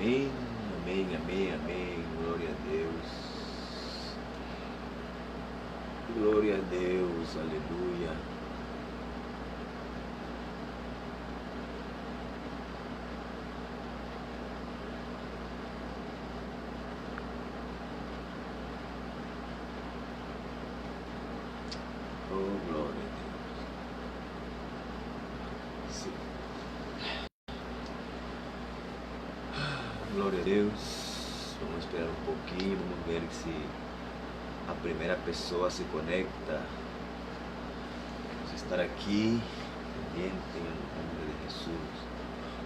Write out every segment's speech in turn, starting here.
Amém, amém, amém, amém. Glória a Deus. Glória a Deus, aleluia. Oh, glória a Deus. Sim. Glória a Deus. Vamos esperar um pouquinho, vamos ver se a primeira pessoa se conecta. Vamos estar aqui, pendiente no nome de Jesus.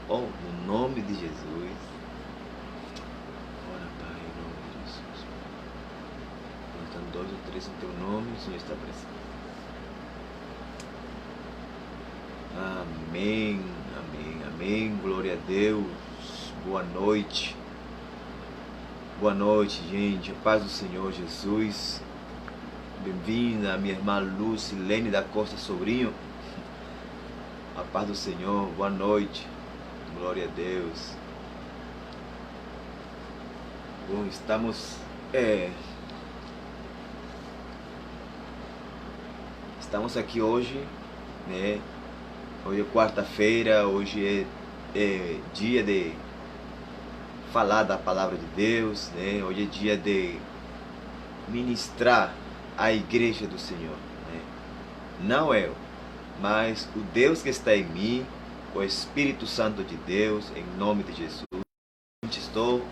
Oh, no nome de Jesus. Ora, Pai, em nome de Jesus. Quando estão 2 ou 3 em teu nome, o Senhor está presente. Amém, amém, amém. Glória a Deus. Boa noite. Boa noite, gente. A paz do Senhor Jesus. Bem-vinda, minha irmã Lucilene da Costa Sobrinho. A paz do Senhor. Boa noite. Glória a Deus. Bom, estamos aqui hoje, né? Hoje é quarta-feira, hoje é dia de falar da palavra de Deus, né? Hoje é dia de ministrar a igreja do Senhor, né? Não eu, mas o Deus que está em mim, o Espírito Santo de Deus, em nome de Jesus. Estou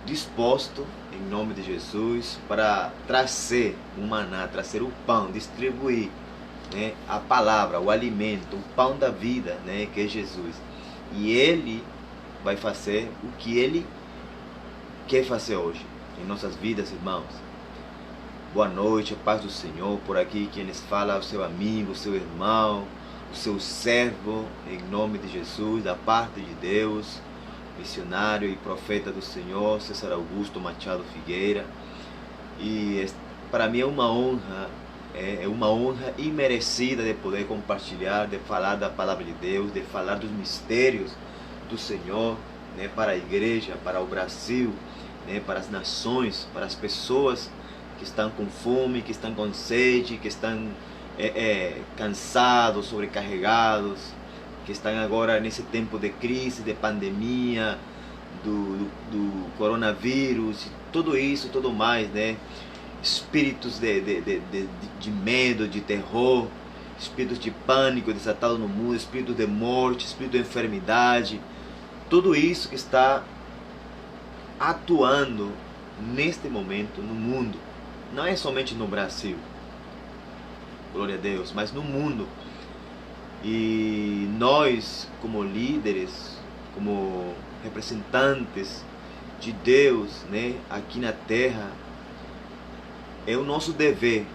disposto, em nome de Jesus, para trazer o maná, trazer o pão, distribuir, né, a palavra, o alimento, o pão da vida, né, que é Jesus. E Ele vai fazer o que Ele quer fazer hoje em nossas vidas, irmãos. Boa noite, a paz do Senhor. Por aqui quem lhes fala é o seu amigo, o seu irmão, o seu servo, em nome de Jesus, da parte de Deus, missionário e profeta do Senhor, César Augusto Machado Figueira. E para mim é uma honra imerecida de poder compartilhar, de falar da palavra de Deus, de falar dos mistérios do Senhor, né, para a igreja, para o Brasil, né, para as nações, para as pessoas que estão com fome, que estão com sede, que estão cansados, sobrecarregados, que estão agora nesse tempo de crise, de pandemia, do coronavírus, tudo isso, tudo mais, né? Espíritos de medo, de terror, espíritos de pânico desatados no mundo, espíritos de morte, espírito de enfermidade, tudo isso que está atuando neste momento no mundo, não é somente no Brasil, glória a Deus, mas no mundo. E nós, como líderes, como representantes de Deus, né, aqui na terra, é o nosso dever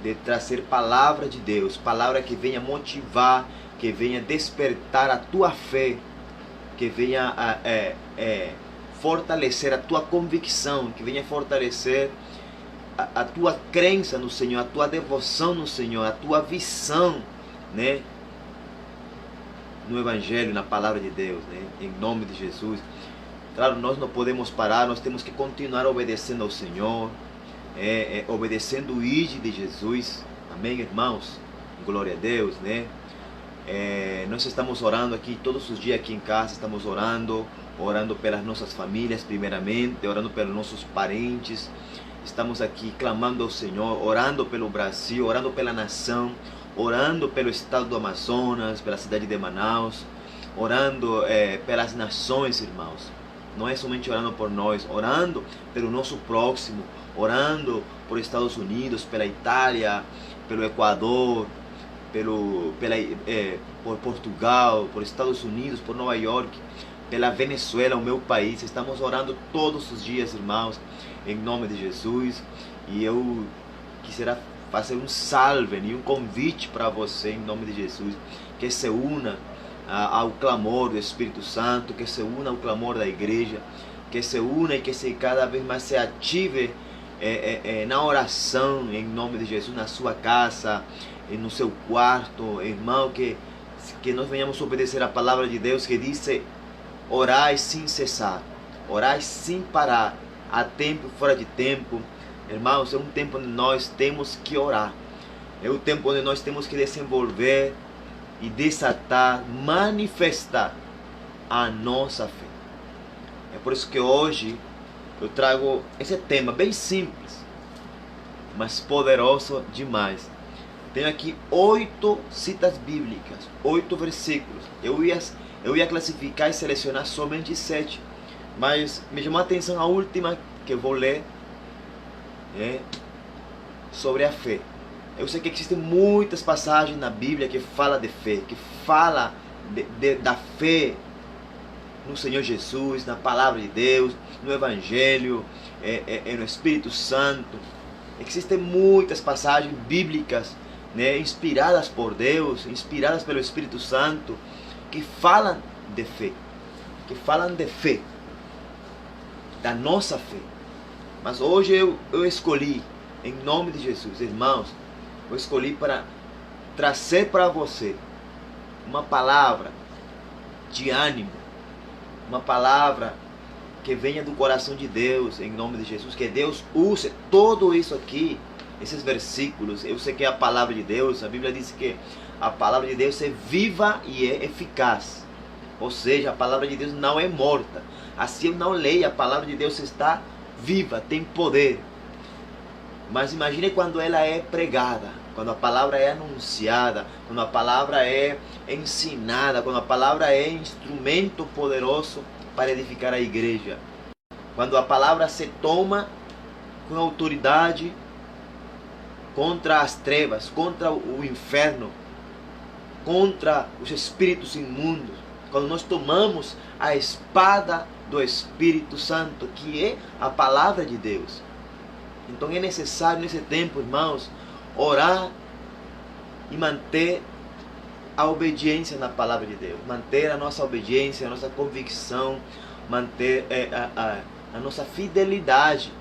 de trazer palavra de Deus, palavra que venha motivar, que venha despertar a tua fé, que venha fortalecer a tua convicção, que venha fortalecer a tua crença no Senhor, a tua devoção no Senhor, a tua visão, né, no Evangelho, na palavra de Deus, né, em nome de Jesus. Claro, nós não podemos parar, nós temos que continuar obedecendo ao Senhor, obedecendo o ID de Jesus. Amém, irmãos? Glória a Deus, né? Nós estamos orando aqui todos os dias aqui em casa, estamos orando pelas nossas famílias primeiramente, orando pelos nossos parentes. Estamos aqui clamando ao Senhor, orando pelo Brasil, orando pela nação, orando pelo estado do Amazonas, pela cidade de Manaus, orando pelas nações, irmãos. Não é somente orando por nós, orando pelo nosso próximo, orando por Estados Unidos, pela Itália, pelo Equador, por Portugal, por Estados Unidos, por Nova York, pela Venezuela, o meu país. Estamos orando todos os dias, irmãos, em nome de Jesus. E eu quisiera fazer um salve e um convite para você, em nome de Jesus, que se una ao clamor do Espírito Santo, que se una ao clamor da igreja, que se una e que cada vez mais se ative na oração, em nome de Jesus, na sua casa, no seu quarto, irmão, que nós venhamos obedecer a palavra de Deus, que diz Orai sem cessar, orai sem parar, há tempo e fora de tempo. Irmãos, é um tempo onde nós temos que orar. É o tempo onde nós temos que desenvolver e desatar, manifestar a nossa fé. É por isso que hoje eu trago esse tema bem simples, mas poderoso demais. Tenho aqui 8 citas bíblicas, 8 versículos. Eu ia classificar e selecionar somente 7, mas me chamou a atenção a última que eu vou ler, sobre a fé. Eu sei que existem muitas passagens na Bíblia que falam de fé, que falam da fé no Senhor Jesus, na Palavra de Deus, no Evangelho, no Espírito Santo. Existem muitas passagens bíblicas, inspiradas por Deus, inspiradas pelo Espírito Santo, que falam de fé, da nossa fé. Mas hoje eu escolhi, em nome de Jesus, irmãos, eu escolhi para trazer para você uma palavra de ânimo, uma palavra que venha do coração de Deus, em nome de Jesus, que Deus use tudo isso aqui, esses versículos. Eu sei que é a palavra de Deus, a Bíblia diz que a palavra de Deus é viva e é eficaz, ou seja, a palavra de Deus não é morta. Assim eu não leio, a palavra de Deus está viva, tem poder. Mas imagine quando ela é pregada, quando a palavra é anunciada, quando a palavra é ensinada, quando a palavra é instrumento poderoso para edificar a igreja. Quando a palavra se toma com autoridade contra as trevas, contra o inferno, contra os espíritos imundos. Quando nós tomamos a espada do Espírito Santo, que é a palavra de Deus. Então é necessário nesse tempo, irmãos, orar e manter a obediência na palavra de Deus, manter a nossa obediência, a nossa convicção, manter a nossa fidelidade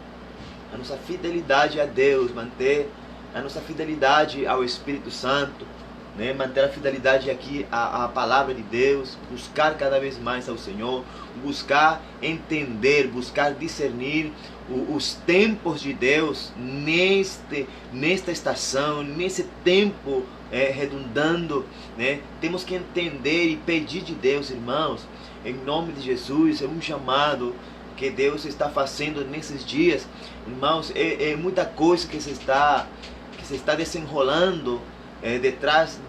a Deus, manter a nossa fidelidade ao Espírito Santo, manter a fidelidade aqui à palavra de Deus, buscar cada vez mais ao Senhor, buscar entender, buscar discernir os tempos de Deus nesta estação, nesse tempo redundando. Temos que entender e pedir de Deus, irmãos, em nome de Jesus. É um chamado que Deus está fazendo nesses dias, irmãos. É muita coisa que se está desenrolando detrás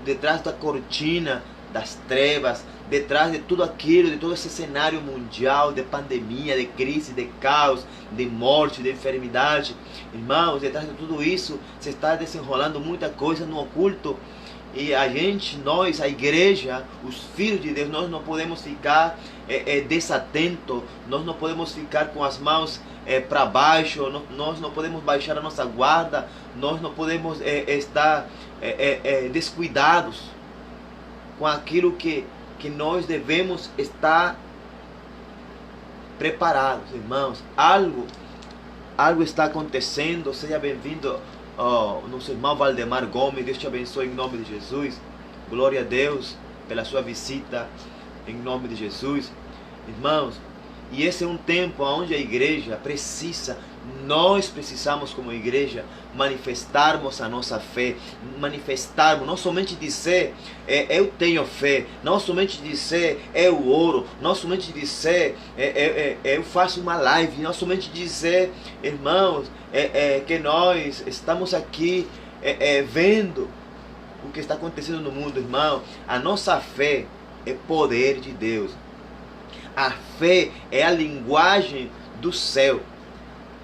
da cortina das trevas, detrás de tudo aquilo, de todo esse cenário mundial de pandemia, de crise, de caos, de morte, de enfermidade. Irmãos, detrás de tudo isso se está desenrolando muita coisa no oculto. E nós, a igreja, os filhos de Deus, nós não podemos ficar desatentos, nós não podemos ficar com as mãos para baixo, nós não podemos baixar a nossa guarda, nós não podemos estar descuidados com aquilo que nós devemos estar preparados, irmãos. Algo está acontecendo. Seja bem-vindo, nosso irmão Valdemar Gomes. Deus te abençoe em nome de Jesus. Glória a Deus pela sua visita em nome de Jesus. Irmãos, e esse é um tempo onde a igreja nós precisamos como igreja manifestarmos a nossa fé, manifestarmos, não somente dizer eu tenho fé, não somente dizer eu oro, não somente dizer eu faço uma live, não somente dizer, irmãos, que nós estamos aqui vendo o que está acontecendo no mundo, irmão. A nossa fé é poder de Deus. A fé é a linguagem do céu.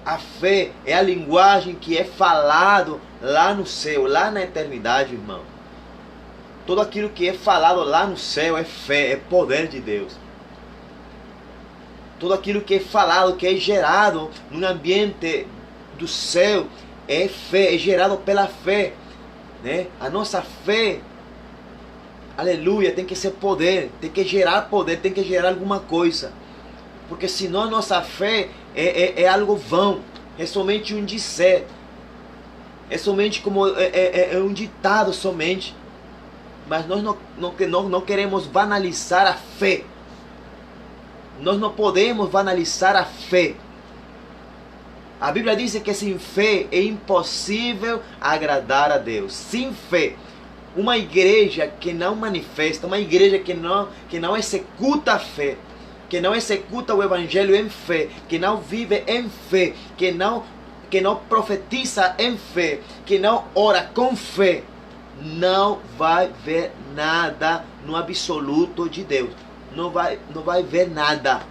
A fé é a linguagem que é falado lá no céu, lá na eternidade, irmão. Tudo aquilo que é falado lá no céu é fé, é poder de Deus. Tudo aquilo que é falado, que é gerado no ambiente do céu, é fé, é gerado pela fé. A nossa fé, aleluia, tem que ser poder, tem que gerar poder, tem que gerar alguma coisa. Porque senão nossa fé é algo vão, é somente um dizer, é somente como um ditado somente. Mas nós não queremos banalizar a fé. Nós não podemos banalizar a fé. A Bíblia diz que sem fé é impossível agradar a Deus. Sem fé. Uma igreja que não manifesta, uma igreja que não executa a fé, que não executa o evangelho em fé, que não vive em fé, que não profetiza em fé, que não ora com fé, não vai ver nada no absoluto de Deus. Não vai ver nada.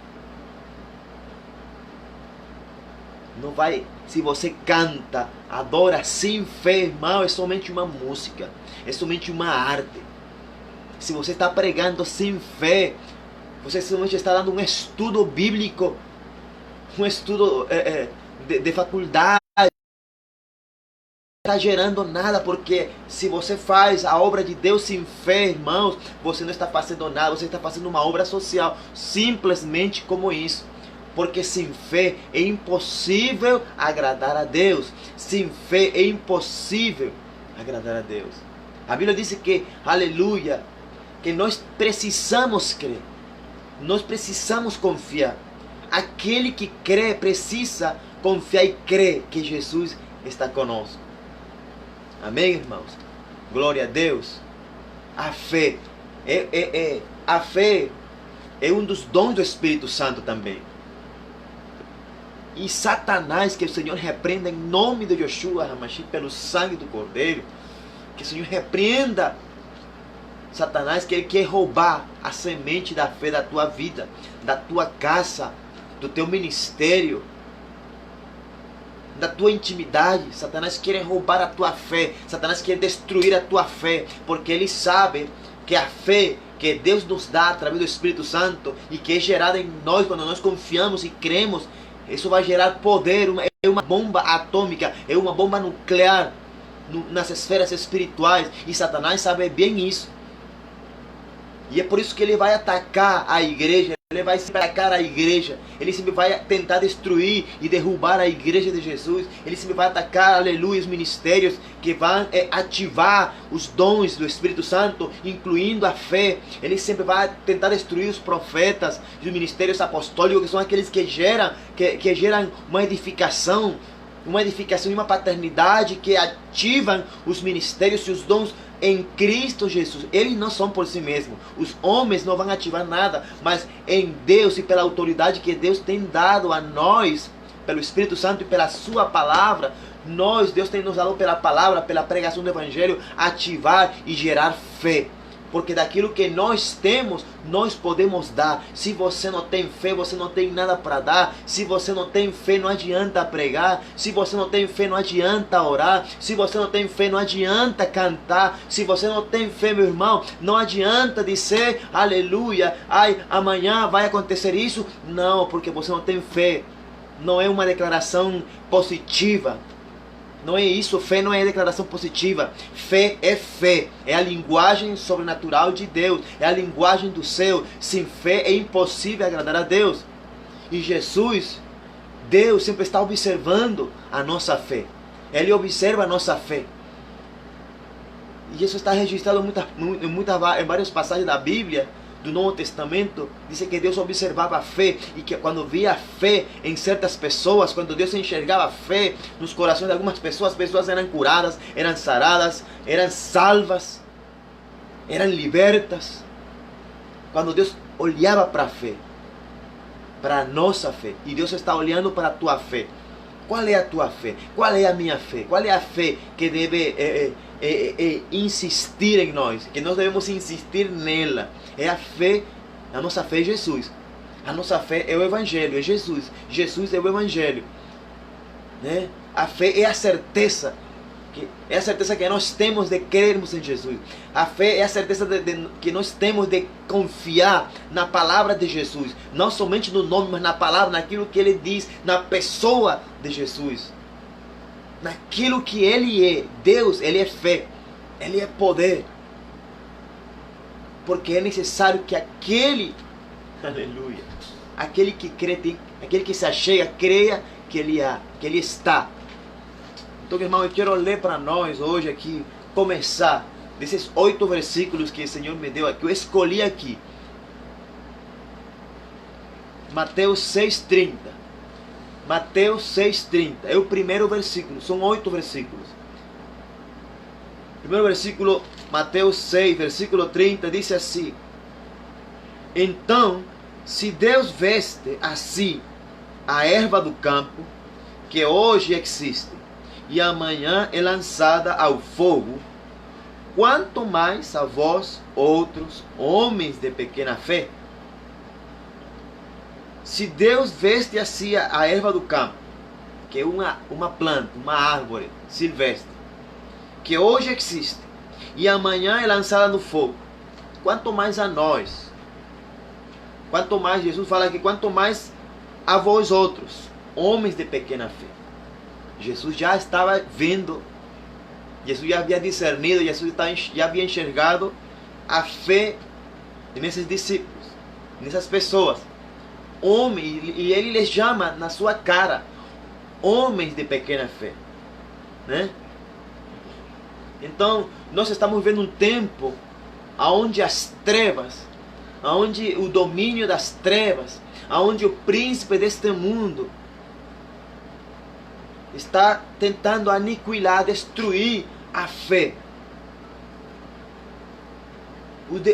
Não vai. Se você canta, adora sem fé, irmão, é somente uma música, é somente uma arte. Se você está pregando sem fé, você somente está dando um estudo bíblico, um estudo de faculdade. Não está gerando nada, porque se você faz a obra de Deus sem fé, irmãos, você não está fazendo nada, você está fazendo uma obra social, simplesmente como isso. Porque sem fé é impossível agradar a Deus. Sem fé é impossível agradar a Deus. A Bíblia diz que, aleluia, que nós precisamos crer. Nós precisamos confiar. Aquele que crê precisa confiar e crer que Jesus está conosco. Amém, irmãos? Glória a Deus. A fé a fé é um dos dons do Espírito Santo também. E Satanás, que o Senhor repreenda em nome de Yeshua HaMashiach, pelo sangue do Cordeiro, que o Senhor repreenda Satanás, que ele quer roubar a semente da fé da tua vida, da tua casa, do teu ministério, da tua intimidade. Satanás quer roubar a tua fé, Satanás quer destruir a tua fé, porque ele sabe que a fé que Deus nos dá através do Espírito Santo e que é gerada em nós quando nós confiamos e cremos, isso vai gerar poder, é uma bomba atômica, é uma bomba nuclear nas esferas espirituais. E Satanás sabe bem isso. E é por isso que ele vai atacar a igreja. Ele vai sempre atacar a igreja. Ele sempre vai tentar destruir e derrubar a igreja de Jesus. Ele sempre vai atacar, aleluia, os ministérios que vão ativar os dons do Espírito Santo, incluindo a fé. Ele sempre vai tentar destruir os profetas e os ministérios apostólicos, que são aqueles que geram uma edificação e uma paternidade que ativam os ministérios e os dons em Cristo Jesus. Eles não são por si mesmos. Os homens não vão ativar nada, mas em Deus e pela autoridade que Deus tem dado a nós, pelo Espírito Santo e pela sua palavra, Deus tem nos dado pela palavra, pela pregação do Evangelho, ativar e gerar fé. Porque daquilo que nós temos, nós podemos dar. Se você não tem fé, você não tem nada para dar. Se você não tem fé, não adianta pregar. Se você não tem fé, não adianta orar. Se você não tem fé, não adianta cantar. Se você não tem fé, meu irmão, não adianta dizer, aleluia, ai, amanhã vai acontecer isso. Não, porque você não tem fé. Não é uma declaração positiva. Não é isso, fé não é declaração positiva. Fé, é a linguagem sobrenatural de Deus, é a linguagem do céu. Sem fé é impossível agradar a Deus. E Jesus, Deus sempre está observando a nossa fé. Ele observa a nossa fé. E isso está registrado em várias passagens da Bíblia, do Novo Testamento. Diz que Deus observava a fé, e que quando via fé em certas pessoas, quando Deus enxergava fé nos corações de algumas pessoas, as pessoas eram curadas, eram saradas, eram salvas, eram libertas. Quando Deus olhava para a fé, para a nossa fé, e Deus está olhando para a tua fé. Qual é a tua fé? Qual é a minha fé? Qual é a fé que deve insistir em nós? Que nós devemos insistir nela. É a fé, a nossa fé é Jesus. A nossa fé é o Evangelho, é Jesus. Jesus é o Evangelho. Né? A fé é a certeza. É a certeza que nós temos de crermos em Jesus. A fé é a certeza que nós temos de confiar na palavra de Jesus. Não somente no nome, mas na palavra, naquilo que Ele diz, na pessoa de Jesus. Naquilo que Ele é. Deus, Ele é fé. Ele é poder. Porque é necessário que aleluia, aquele que crê, aquele que se achega, creia que Ele está. Então, irmão, eu quero ler para nós hoje aqui, começar desses 8 versículos que o Senhor me deu aqui, eu escolhi aqui. Mateus 6,30. Mateus 6,30. É o primeiro versículo. São 8 versículos. Primeiro versículo, Mateus 6, versículo 30, diz assim: então, se Deus veste assim a erva do campo, que hoje existe, e amanhã é lançada ao fogo, quanto mais a vós, outros homens de pequena fé. Se Deus veste assim a erva do campo, que é uma planta, uma árvore silvestre, que hoje existe, e amanhã é lançada no fogo, quanto mais a nós. Quanto mais, Jesus fala aqui, quanto mais a vós outros, homens de pequena fé. Jesus já estava vendo, Jesus já havia discernido, Jesus já havia enxergado a fé nesses discípulos, nessas pessoas. Homens, e ele les chama na sua cara, homens de pequena fé, né? Então, nós estamos vendo um tempo onde as trevas, onde o domínio das trevas, onde o príncipe deste mundo está tentando aniquilar, destruir a fé.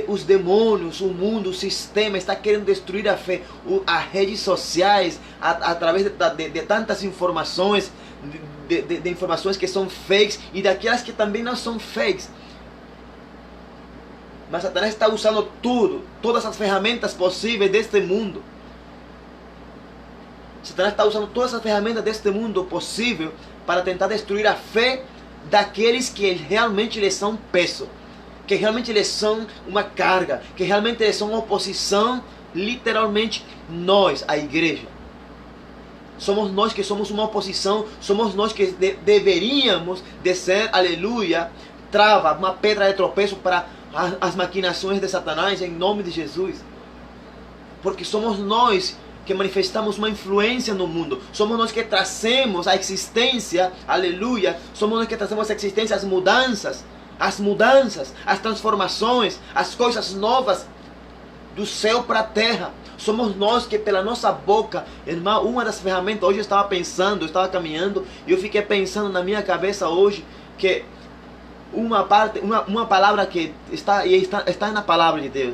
Os demônios, o mundo, o sistema está querendo destruir a fé. As redes sociais, através de tantas informações, de informações que são fakes e daquelas que também não são fakes. Mas Satanás está usando todas as ferramentas possíveis deste mundo. Satanás está usando todas as ferramentas deste mundo possível para tentar destruir a fé daqueles que realmente lhes são peso, que realmente eles são uma carga, que realmente eles são oposição, literalmente nós, a igreja. Somos nós que somos uma oposição, somos nós que deveríamos de ser, aleluia, trava, uma pedra de tropeço para as maquinações de Satanás, em nome de Jesus. Porque somos nós que manifestamos uma influência no mundo. Somos nós que trazemos a existência, aleluia, somos nós que trazemos a existência, as mudanças, as transformações, as coisas novas do céu para a terra. Somos nós que pela nossa boca, irmão, uma das ferramentas, hoje eu estava pensando, eu estava caminhando, e eu fiquei pensando na minha cabeça hoje, que uma palavra que está na palavra de Deus,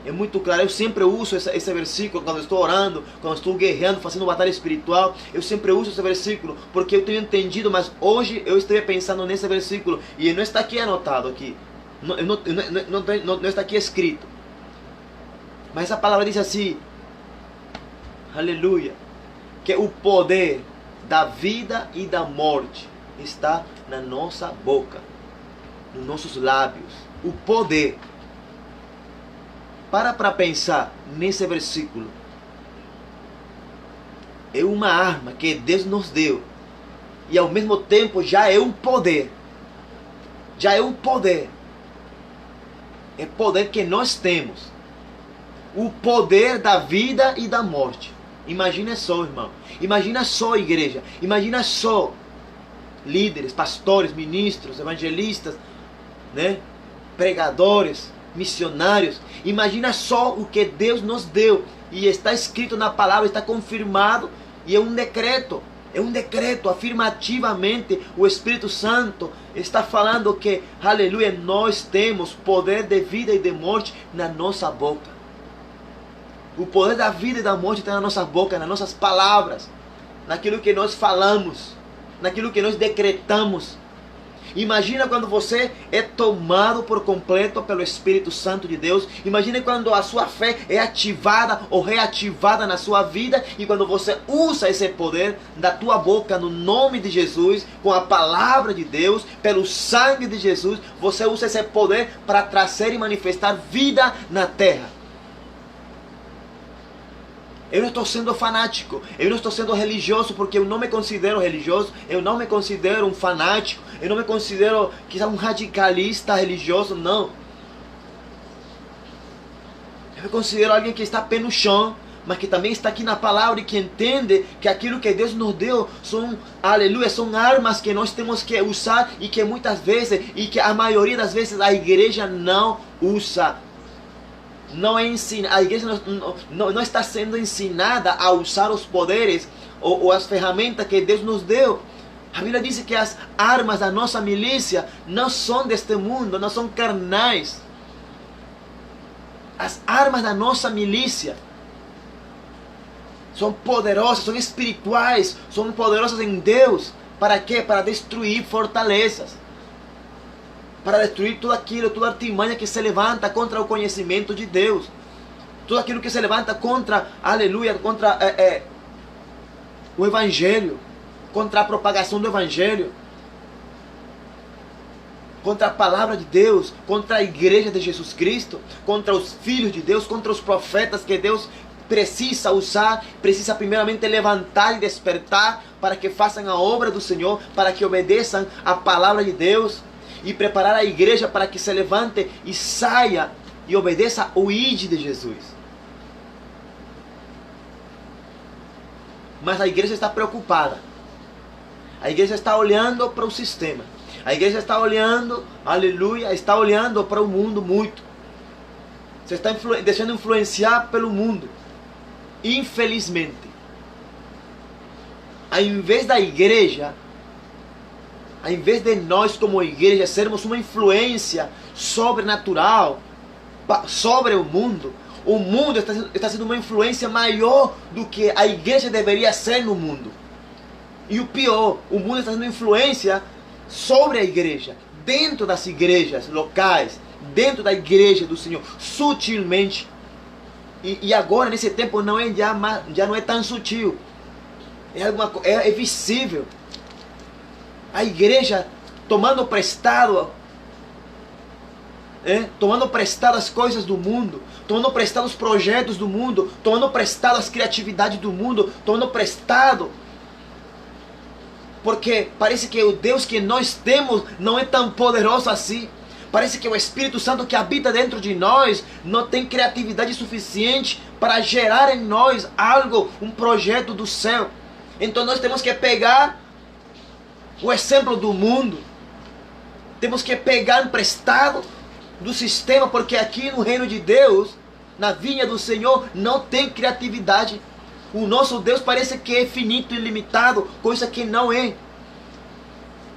é muito claro. Eu sempre uso esse versículo quando estou orando, quando estou guerreando, fazendo batalha espiritual. Eu sempre uso esse versículo porque eu tenho entendido, mas hoje eu estive pensando nesse versículo e não está aqui anotado aqui, não está aqui escrito. Mas essa palavra diz assim, aleluia, que o poder da vida e da morte está na nossa boca, nos nossos lábios. O poder. Para pensar nesse versículo. É uma arma que Deus nos deu. E ao mesmo tempo já é um poder. Já é um poder. É poder que nós temos. O poder da vida e da morte. Imagina só, irmão. Imagina só, igreja. Imagina só. Líderes, pastores, ministros, evangelistas, né? Pregadores, missionários. Imagina só o que Deus nos deu. E está escrito na palavra, está confirmado. E é um decreto. É um decreto, afirmativamente o Espírito Santo está falando que, aleluia, nós temos poder de vida e de morte na nossa boca. O poder da vida e da morte está na nossa boca, nas nossas palavras, naquilo que nós falamos, naquilo que nós decretamos. Imagina quando você é tomado por completo pelo Espírito Santo de Deus. Imagina quando a sua fé é ativada ou reativada na sua vida. E quando você usa esse poder da tua boca no nome de Jesus, com a palavra de Deus, pelo sangue de Jesus, você usa esse poder para trazer e manifestar vida na terra. Eu não estou sendo fanático, eu não estou sendo religioso, porque eu não me considero religioso, eu não me considero um fanático, eu não me considero quizá um radicalista religioso, não. Eu me considero alguém que está pé no chão, mas que também está aqui na palavra e que entende que aquilo que Deus nos deu são, aleluia, são armas que nós temos que usar e que muitas vezes, e que a maioria das vezes a igreja não usa. não é a igreja não está sendo ensinada a usar os poderes ou as ferramentas que Deus nos deu. A Bíblia diz que as armas da nossa milícia não são deste mundo, não são carnais. As armas da nossa milícia são poderosas, são espirituais, são poderosas em Deus. Para quê? Para destruir fortalezas. Para destruir tudo aquilo, toda artimanha que se levanta contra o conhecimento de Deus. Tudo aquilo que se levanta contra, aleluia, contra o Evangelho. Contra a propagação do Evangelho. Contra a palavra de Deus. Contra a igreja de Jesus Cristo. Contra os filhos de Deus. Contra os profetas que Deus precisa usar. Precisa primeiramente levantar e despertar para que façam a obra do Senhor. Para que obedeçam a palavra de Deus. E preparar a igreja para que se levante e saia e obedeça o ID de Jesus. Mas a igreja está preocupada. A igreja está olhando para o sistema. A igreja está olhando, aleluia, está olhando para o mundo muito. Você está deixando influenciar pelo mundo. Infelizmente. Ao invés da igreja, ao invés de nós como igreja sermos uma influência sobrenatural sobre o mundo está sendo uma influência maior do que a igreja deveria ser no mundo. E o pior, o mundo está sendo influência sobre a igreja, dentro das igrejas locais, dentro da igreja do Senhor, sutilmente. E agora, nesse tempo, já não é tão sutil. É visível. A igreja tomando prestado as coisas do mundo, tomando prestado os projetos do mundo, tomando prestado as criatividades do mundo, tomando prestado, porque parece que o Deus que nós temos não é tão poderoso assim. Parece que o Espírito Santo que habita dentro de nós não tem criatividade suficiente para gerar em nós algo, um projeto do céu. Então nós temos que pegar o exemplo do mundo. Temos que pegar emprestado do sistema, porque aqui no reino de Deus, na vinha do Senhor, não tem criatividade. O nosso Deus parece que é finito e limitado, coisa que não é.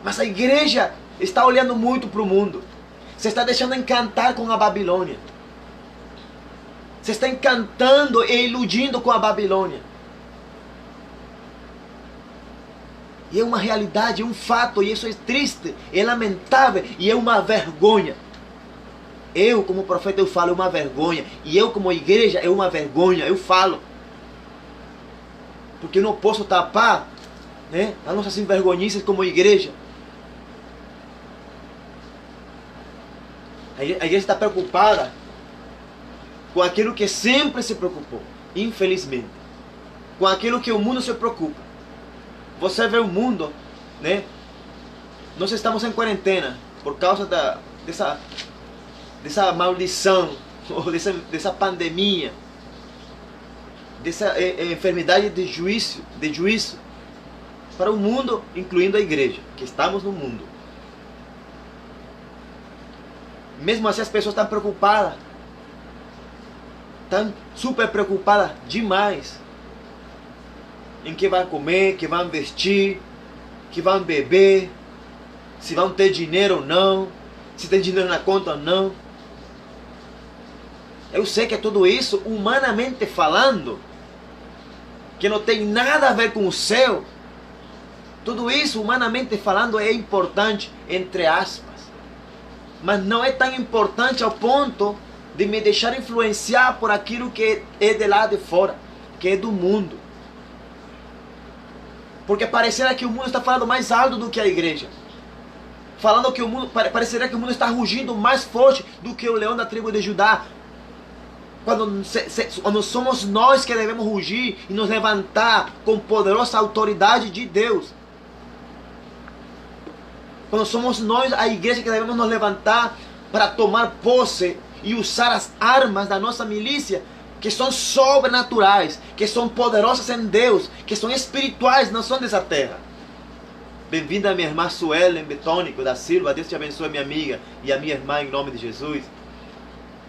Mas a igreja está olhando muito para o mundo. Você está deixando encantar com a Babilônia. Você está encantando e iludindo com a Babilônia. E é uma realidade, é um fato, e isso é triste, é lamentável e é uma vergonha. Eu como profeta eu falo, é uma vergonha. E eu como igreja é uma vergonha, eu falo. Porque eu não posso tapar, né, as nossas envergonhices como igreja. A igreja está preocupada com aquilo que sempre se preocupou, infelizmente. Com aquilo que o mundo se preocupa. Você vê o mundo, né? Nós estamos em quarentena por causa dessa maldição, ou dessa pandemia, dessa enfermidade de juízo para o mundo, incluindo a igreja, que estamos no mundo. Mesmo assim as pessoas estão preocupadas, estão super preocupadas demais em que vai comer, que vão vestir, que vão beber, se vão ter dinheiro ou não, se tem dinheiro na conta ou não. Eu sei que tudo isso, humanamente falando, que não tem nada a ver com o céu, tudo isso, humanamente falando, é importante, entre aspas. Mas não é tão importante ao ponto de me deixar influenciar por aquilo que é de lá de fora, que é do mundo. Porque parecerá que o mundo está falando mais alto do que a igreja. Falando que o mundo, parecerá que o mundo está rugindo mais forte do que o leão da tribo de Judá. Quando somos nós que devemos rugir e nos levantar com poderosa autoridade de Deus. Quando somos nós, a igreja, que devemos nos levantar para tomar posse e usar as armas da nossa milícia, que são sobrenaturais, que são poderosas em Deus, que são espirituais, não são dessa terra. Bem-vinda minha irmã Suelen Betônico da Silva. Deus te abençoe, minha amiga, e a minha irmã, em nome de Jesus.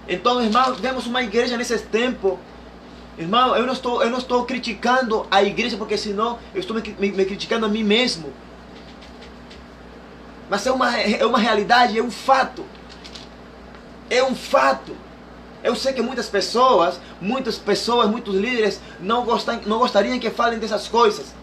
Então, irmão, vemos uma igreja nesse tempo. Irmão, eu não estou criticando a igreja, porque senão eu estou me criticando a mim mesmo. Mas é uma realidade, é um fato. É um fato. Eu sei que muitos líderes não gostariam que falem dessas coisas.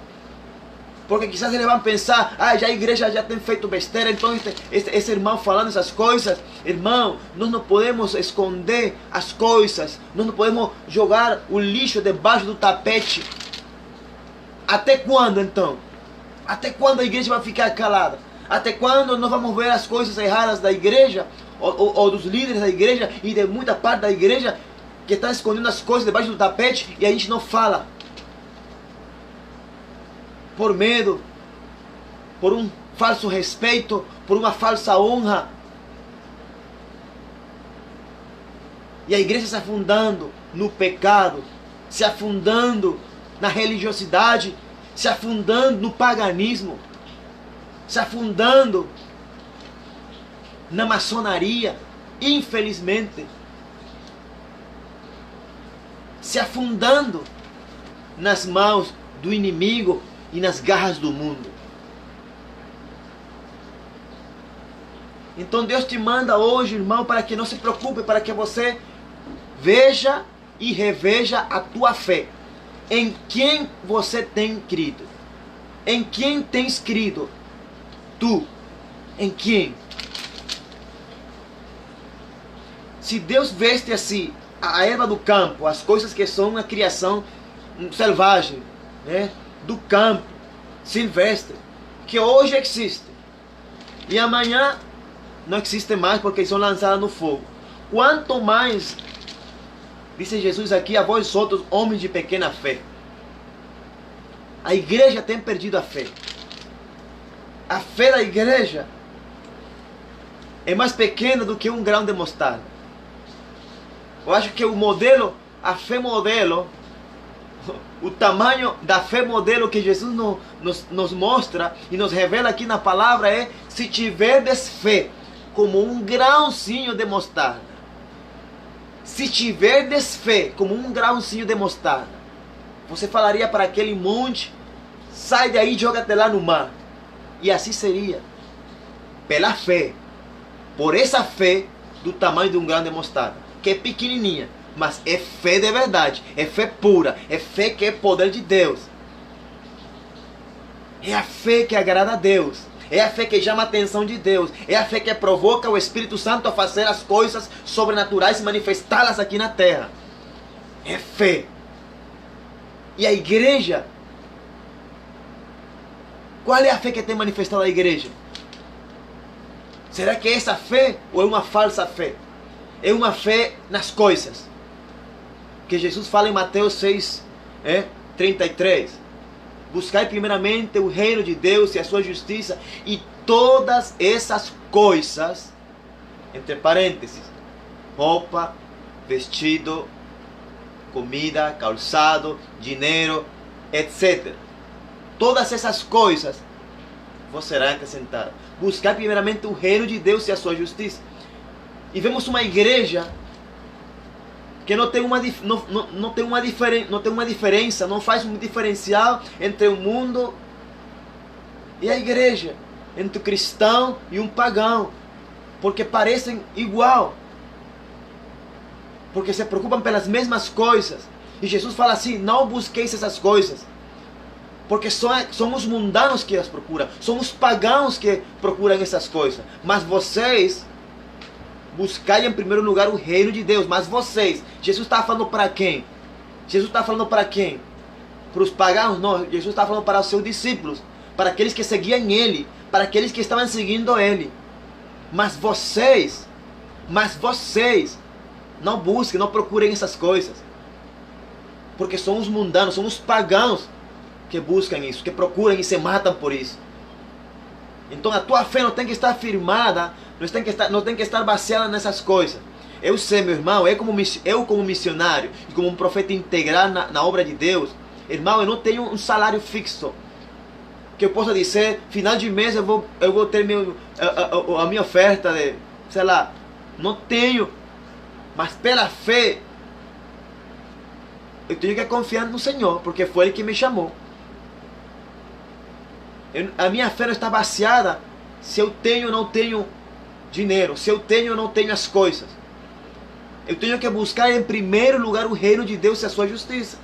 Porque quizás eles vão pensar, já a igreja já tem feito besteira, então esse irmão falando essas coisas. Irmão, nós não podemos esconder as coisas, nós não podemos jogar o lixo debaixo do tapete. Até quando então? Até quando a igreja vai ficar calada? Até quando nós vamos ver as coisas erradas da igreja, ou dos líderes da igreja, e de muita parte da igreja, que está escondendo as coisas debaixo do tapete, e a gente não fala? Por medo, por um falso respeito, por uma falsa honra. E a igreja se afundando no pecado, se afundando na religiosidade, se afundando no paganismo, se afundando na maçonaria, infelizmente, se afundando nas mãos do inimigo e nas garras do mundo. Então Deus te manda hoje, irmão, para que não se preocupe, para que você veja e reveja a tua fé. Em quem você tem crido? Em quem tens crido? Tu, em quem? Se Deus veste assim a erva do campo, as coisas que são uma criação selvagem, né, do campo, silvestre, que hoje existe e amanhã não existe mais porque são lançadas no fogo. Quanto mais, disse Jesus aqui, a vós outros, homens de pequena fé. A igreja tem perdido a fé. A fé da igreja é mais pequena do que um grão de mostarda. Eu acho que o modelo, a fé modelo, o tamanho da fé modelo que Jesus nos mostra e nos revela aqui na palavra é: se tiverdes fé como um grãozinho de mostarda. Se tiverdes fé como um grãozinho de mostarda, você falaria para aquele monte: sai daí e joga-te lá no mar. E assim seria. Pela fé. Por essa fé do tamanho de um grão de mostarda, que é pequenininha, mas é fé de verdade, é fé pura, é fé que é poder de Deus. É a fé que agrada a Deus, é a fé que chama a atenção de Deus, é a fé que provoca o Espírito Santo a fazer as coisas sobrenaturais e manifestá-las aqui na terra. É fé. E a igreja, qual é a fé que tem manifestado a igreja? Será que é essa fé ou é uma falsa fé? É uma fé nas coisas. Que Jesus fala em Mateus 6, 33. Buscai primeiramente o reino de Deus e a sua justiça, e todas essas coisas, entre parênteses, roupa, vestido, comida, calçado, dinheiro, etc. Todas essas coisas vos serão acrescentadas. Buscar primeiramente o reino de Deus e a sua justiça. E vemos uma igreja que não tem uma diferença, não faz um diferencial entre o mundo e a igreja, entre o cristão e um pagão, porque parecem igual, porque se preocupam pelas mesmas coisas. E Jesus fala assim: não busqueis essas coisas, porque são os mundanos que as procuram, são os pagãos que procuram essas coisas. Mas vocês buscai em primeiro lugar o reino de Deus. Mas vocês, Jesus está falando para quem? Jesus está falando para quem? Para os pagãos? Não, Jesus está falando para os seus discípulos, para aqueles que seguiam Ele, para aqueles que estavam seguindo Ele. Mas vocês não busquem, não procurem essas coisas, porque são os mundanos, são os pagãos que buscam isso, que procuram e se matam por isso. Então a tua fé não tem que estar firmada, não tem que estar baseada nessas coisas. Eu sei, meu irmão, eu como missionário e como um profeta integral na obra de Deus, irmão, eu não tenho um salário fixo que eu possa dizer: final de mês eu vou ter a minha oferta de, sei lá. Não tenho. Mas pela fé, eu tenho que confiar no Senhor, porque foi Ele que me chamou. A minha fé não está baseada se eu tenho ou não tenho dinheiro, se eu tenho ou não tenho as coisas. Eu tenho que buscar em primeiro lugar o reino de Deus e a sua justiça.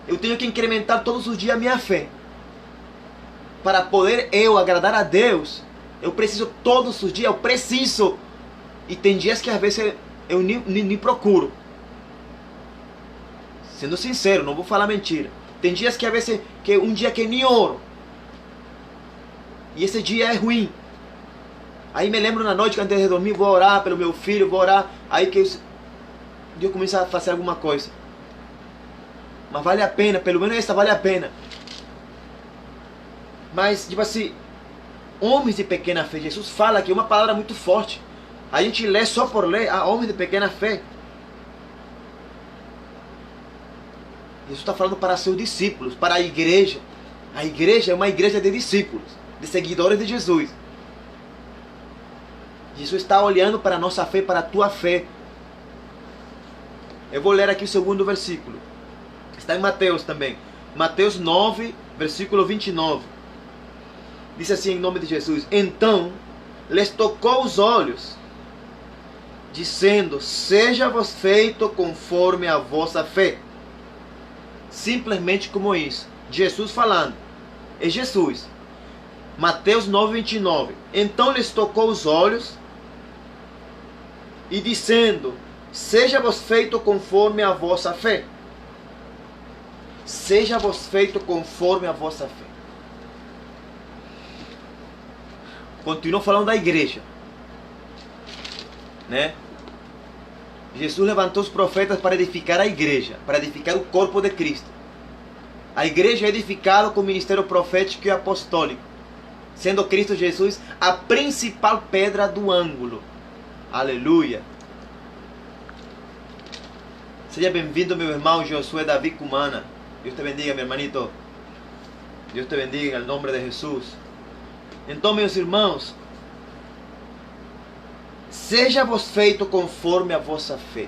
Eu tenho que incrementar todos os dias a minha fé. Para poder eu agradar a Deus, eu preciso todos os dias, eu preciso. E tem dias que às vezes eu nem procuro. Sendo sincero, não vou falar mentira. Tem dias que às vezes, um dia que nem oro. E esse dia é ruim. Aí me lembro na noite que antes de dormir, vou orar pelo meu filho, vou orar. Aí que Deus começa a fazer alguma coisa. Mas vale a pena, pelo menos essa vale a pena. Mas, tipo assim, homens de pequena fé, Jesus fala aqui uma palavra muito forte. A gente lê só por ler, homens de pequena fé. Jesus está falando para seus discípulos, para a igreja. A igreja é uma igreja de discípulos, de seguidores de Jesus. Jesus está olhando para a nossa fé, para a tua fé. Eu vou ler aqui o segundo versículo. Está em Mateus também. Mateus 9, versículo 29. Diz assim em nome de Jesus: Então lhes tocou os olhos, dizendo: Seja-vos feito conforme a vossa fé. Simplesmente como isso. Jesus falando. É Jesus. Mateus 9, 29. Então lhes tocou os olhos e dizendo: Seja-vos feito conforme a vossa fé. Seja-vos feito conforme a vossa fé. Continua falando da igreja, né? Jesus levantou os profetas para edificar a igreja, para edificar o corpo de Cristo. A igreja é edificada com o ministério profético e apostólico, sendo Cristo Jesus a principal pedra do ângulo. Aleluia! Seja bem-vindo, meu irmão Josué Davi Cumana. Deus te bendiga, meu hermanito. Deus te bendiga, em nome de Jesus. Então, meus irmãos, seja-vos feito conforme a vossa fé.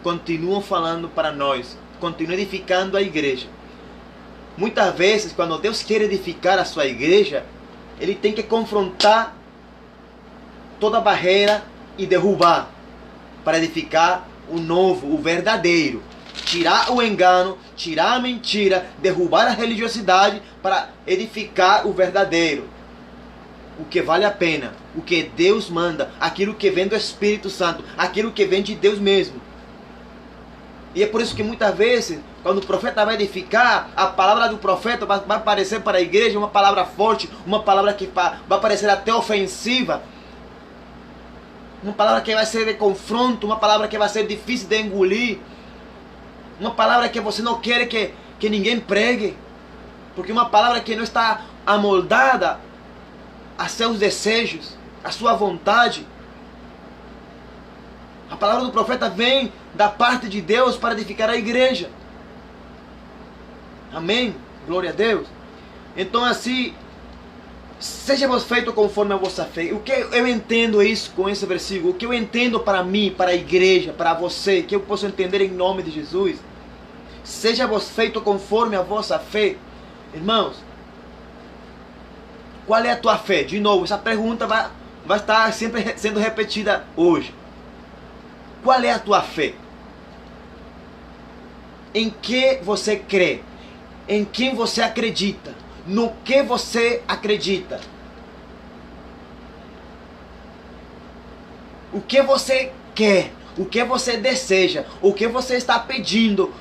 Continuam falando para nós. Continuam edificando a igreja. Muitas vezes, quando Deus quer edificar a sua igreja, Ele tem que confrontar toda barreira e derrubar, para edificar o novo, o verdadeiro. Tirar o engano, tirar a mentira, derrubar a religiosidade para edificar o verdadeiro. O que vale a pena, o que Deus manda, aquilo que vem do Espírito Santo, aquilo que vem de Deus mesmo. E é por isso que muitas vezes, quando o profeta vai edificar, a palavra do profeta vai parecer para a igreja uma palavra forte, uma palavra que vai parecer até ofensiva, uma palavra que vai ser de confronto, uma palavra que vai ser difícil de engolir, uma palavra que você não quer que ninguém pregue, porque uma palavra que não está amoldada a seus desejos, a sua vontade. A palavra do profeta vem da parte de Deus para edificar a igreja. Amém? Glória a Deus. Então assim, seja-vos feito conforme a vossa fé. O que eu entendo isso com esse versículo? O que eu entendo para mim, para a igreja, para você, que eu posso entender em nome de Jesus? Seja-vos feito conforme a vossa fé. Irmãos, qual é a tua fé? De novo, essa pergunta vai estar sempre sendo repetida hoje. Qual é a tua fé? Em que você crê? Em quem você acredita? No que você acredita? O que você quer? O que você deseja? O que você está pedindo?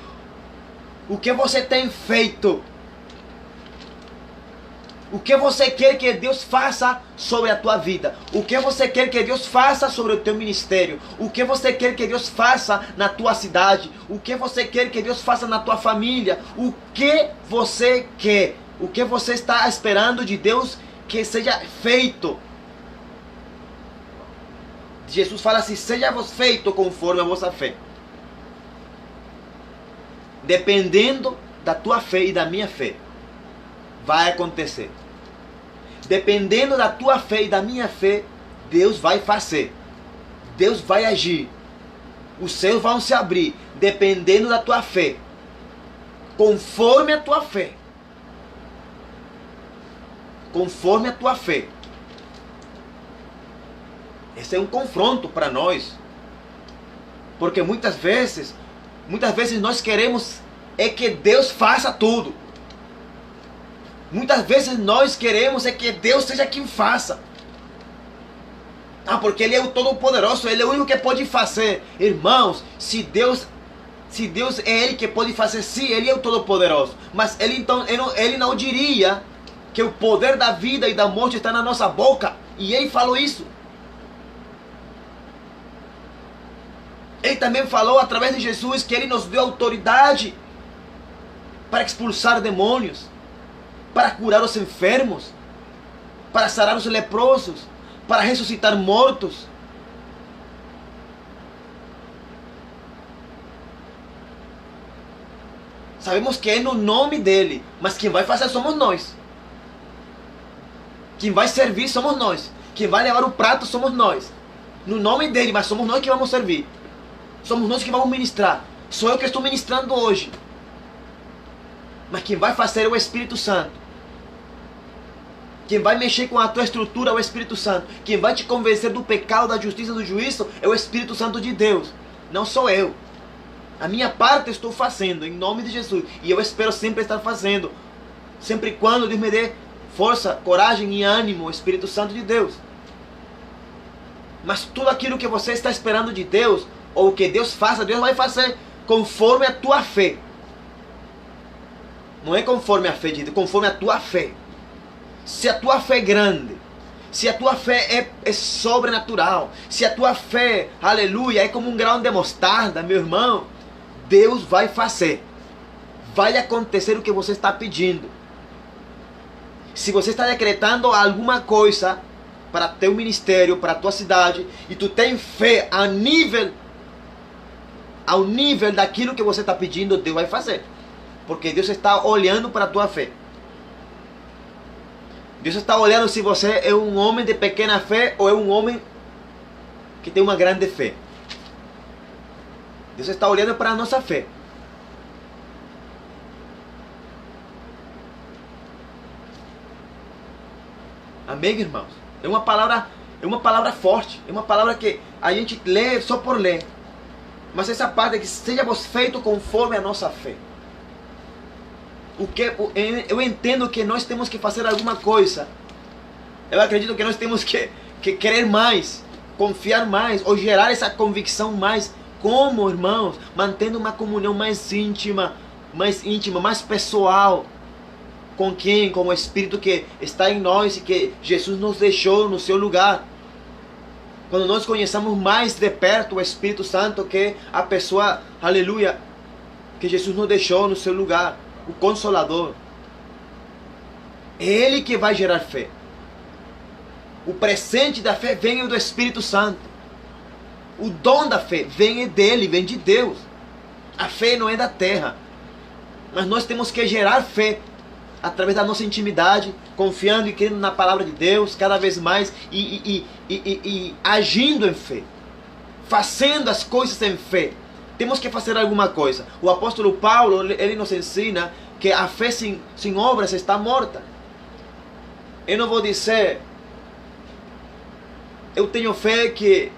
O que você tem feito? O que você quer que Deus faça sobre a tua vida? O que você quer que Deus faça sobre o teu ministério? O que você quer que Deus faça na tua cidade? O que você quer que Deus faça na tua família? O que você quer? O que você está esperando de Deus que seja feito? Jesus fala assim: seja-vos feito conforme a vossa fé. Dependendo da tua fé e da minha fé, vai acontecer. Dependendo da tua fé e da minha fé, Deus vai fazer. Deus vai agir. Os céus vão se abrir, dependendo da tua fé. Conforme a tua fé. Conforme a tua fé. Esse é um confronto para nós. Porque muitas vezes nós queremos é que Deus faça tudo. Muitas vezes nós queremos é que Deus seja quem faça. Ah, porque Ele é o Todo-Poderoso, Ele é o único que pode fazer. Irmãos, se Deus é Ele que pode fazer, sim, Ele é o Todo-Poderoso. Mas Ele não diria que o poder da vida e da morte está na nossa boca. E Ele falou isso. Ele também falou através de Jesus que Ele nos deu autoridade para expulsar demônios, para curar os enfermos, para sarar os leprosos, para ressuscitar mortos. Sabemos que é no nome dele, mas quem vai fazer somos nós. Quem vai servir somos nós. Quem vai levar o prato somos nós. No nome dele, mas somos nós que vamos servir. Somos nós que vamos ministrar. Sou eu que estou ministrando hoje. Mas quem vai fazer é o Espírito Santo. Quem vai mexer com a tua estrutura é o Espírito Santo. Quem vai te convencer do pecado, da justiça, do juízo é o Espírito Santo de Deus. Não sou eu. A minha parte eu estou fazendo em nome de Jesus. E eu espero sempre estar fazendo. Sempre e quando Deus me dê força, coragem e ânimo, o Espírito Santo de Deus. Mas tudo aquilo que você está esperando de Deus, ou que Deus faça, Deus vai fazer conforme a tua fé. Não é conforme a fé de Deus, conforme a tua fé. Se a tua fé é grande, se a tua fé é sobrenatural, se a tua fé, aleluia, é como um grão de mostarda, meu irmão, Deus vai fazer. Vai acontecer o que você está pedindo. Se você está decretando alguma coisa para teu ministério, para a tua cidade, e tu tem fé ao nível daquilo que você está pedindo, Deus vai fazer. Porque Deus está olhando para a tua fé. Deus está olhando se você é um homem de pequena fé ou é um homem que tem uma grande fé. Deus está olhando para a nossa fé. Amém, irmãos? É uma palavra forte. É uma palavra que a gente lê só por ler. Mas essa parte é que sejamos feitos conforme a nossa fé. Eu entendo que nós temos que fazer alguma coisa. Eu acredito que nós temos que querer mais, confiar mais, ou gerar essa convicção mais. Como, irmãos? Mantendo uma comunhão mais íntima, mais pessoal. Com quem? Com o Espírito que está em nós e que Jesus nos deixou no seu lugar. Quando nós conheçamos mais de perto o Espírito Santo, que a pessoa, aleluia, que Jesus nos deixou no seu lugar, o Consolador. É Ele que vai gerar fé. O presente da fé vem do Espírito Santo. O dom da fé vem dele, vem de Deus. A fé não é da terra. Mas nós temos que gerar fé através da nossa intimidade, confiando e crendo na palavra de Deus cada vez mais e agindo em fé, fazendo as coisas em fé. Temos que fazer alguma coisa. O apóstolo Paulo, ele nos ensina que a fé sem obras está morta. Eu não vou dizer, eu tenho fé que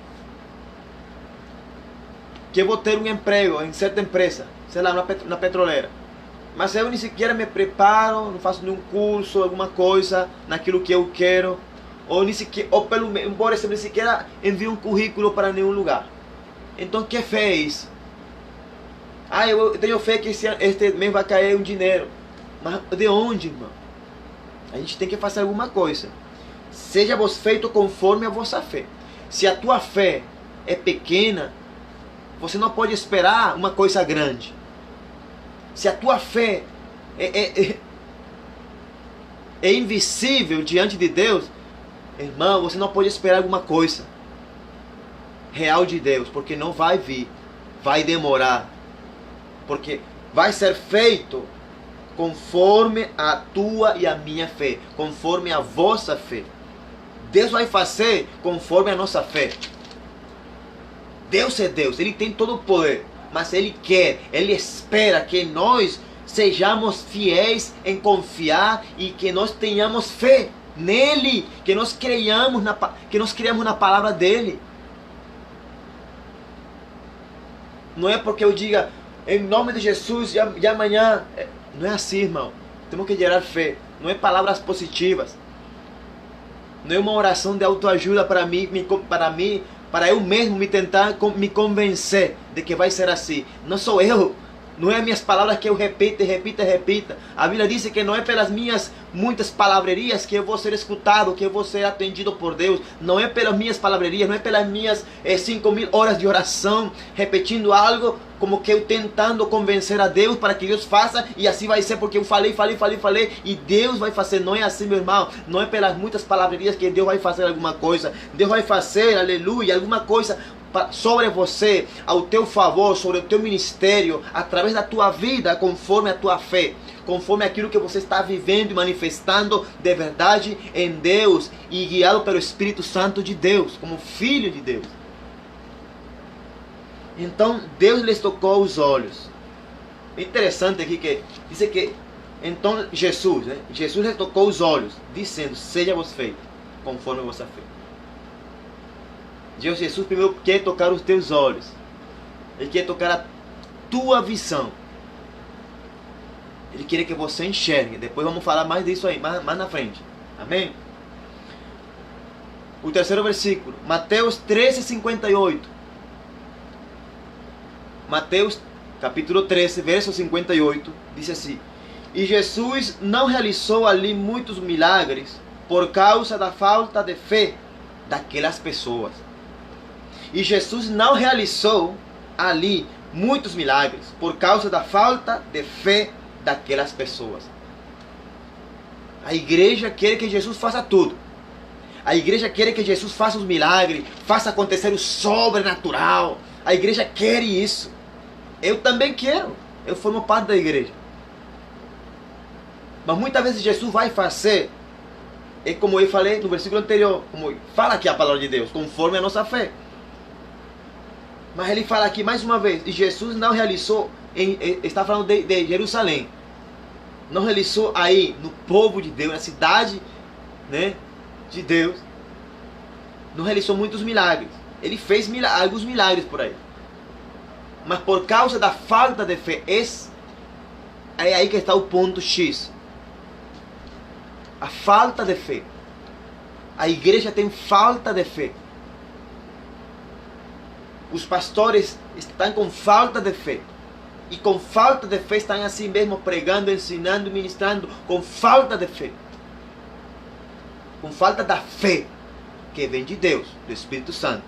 eu vou ter um emprego em certa empresa, sei lá, na petroleira. Mas eu nem sequer me preparo, não faço nenhum curso, alguma coisa naquilo que eu quero, ou embora eu nem sequer envie um currículo para nenhum lugar. Então, que fé é isso? Ah, eu tenho fé que este mês vai cair um dinheiro. Mas de onde, irmão? A gente tem que fazer alguma coisa. Seja vos feito conforme a vossa fé. Se a tua fé é pequena, você não pode esperar uma coisa grande. Se a tua fé é invisível diante de Deus, irmão, você não pode esperar alguma coisa real de Deus, porque não vai vir, vai demorar, porque vai ser feito conforme a tua e a minha fé, conforme a vossa fé. Deus vai fazer conforme a nossa fé. Deus é Deus, Ele tem todo o poder, mas Ele quer, Ele espera que nós sejamos fiéis em confiar e que nós tenhamos fé nele, que nós creiamos na palavra dele. Não é porque eu diga em nome de Jesus e amanhã, não é assim, irmão. Temos que gerar fé, não é palavras positivas, não é uma oração de autoajuda para eu mesmo me tentar me convencer de que vai ser assim. Não sou eu, não é minhas palavras que eu repita. A Bíblia diz que não é pelas minhas muitas palavrerias que eu vou ser escutado, que eu vou ser atendido por Deus. Não é pelas minhas palavrerias, não é pelas minhas 5.000 horas de oração, repetindo algo como que eu tentando convencer a Deus para que Deus faça, e assim vai ser porque eu falei, e Deus vai fazer. Não é assim, meu irmão. Não é pelas muitas palavrerias que Deus vai fazer alguma coisa. Deus vai fazer, aleluia, alguma coisa sobre você, ao teu favor, sobre o teu ministério, através da tua vida, conforme a tua fé, conforme aquilo que você está vivendo e manifestando de verdade em Deus e guiado pelo Espírito Santo de Deus, como filho de Deus. Então Deus lhes tocou os olhos. É interessante aqui que diz que então Jesus lhes tocou os olhos, dizendo: seja-vos feito conforme a vossa fé. Jesus primeiro quer tocar os teus olhos. Ele quer tocar a tua visão. Ele quer que você enxergue. Depois vamos falar mais disso aí, mais na frente. Amém? O terceiro versículo, Mateus 13:58. Mateus capítulo 13, verso 58, diz assim: e Jesus não realizou ali muitos milagres por causa da falta de fé daquelas pessoas. E Jesus não realizou ali muitos milagres por causa da falta de fé daquelas pessoas. A igreja quer que Jesus faça tudo. A igreja quer que Jesus faça os milagres, faça acontecer o sobrenatural. A igreja quer isso. Eu também quero. Eu formo parte da igreja. Mas muitas vezes Jesus vai fazer, é como eu falei no versículo anterior, como fala aqui a palavra de Deus, conforme a nossa fé. Mas ele fala aqui mais uma vez, e Jesus não realizou, está falando de Jerusalém, não realizou aí no povo de Deus, na cidade, né, de Deus, não realizou muitos milagres. Ele fez alguns milagres por aí, mas por causa da falta de fé, é aí que está o ponto X. A falta de fé. A igreja tem falta de fé. Os pastores estão com falta de fé. E com falta de fé estão assim mesmo pregando, ensinando, ministrando, com falta de fé. Com falta da fé que vem de Deus, do Espírito Santo.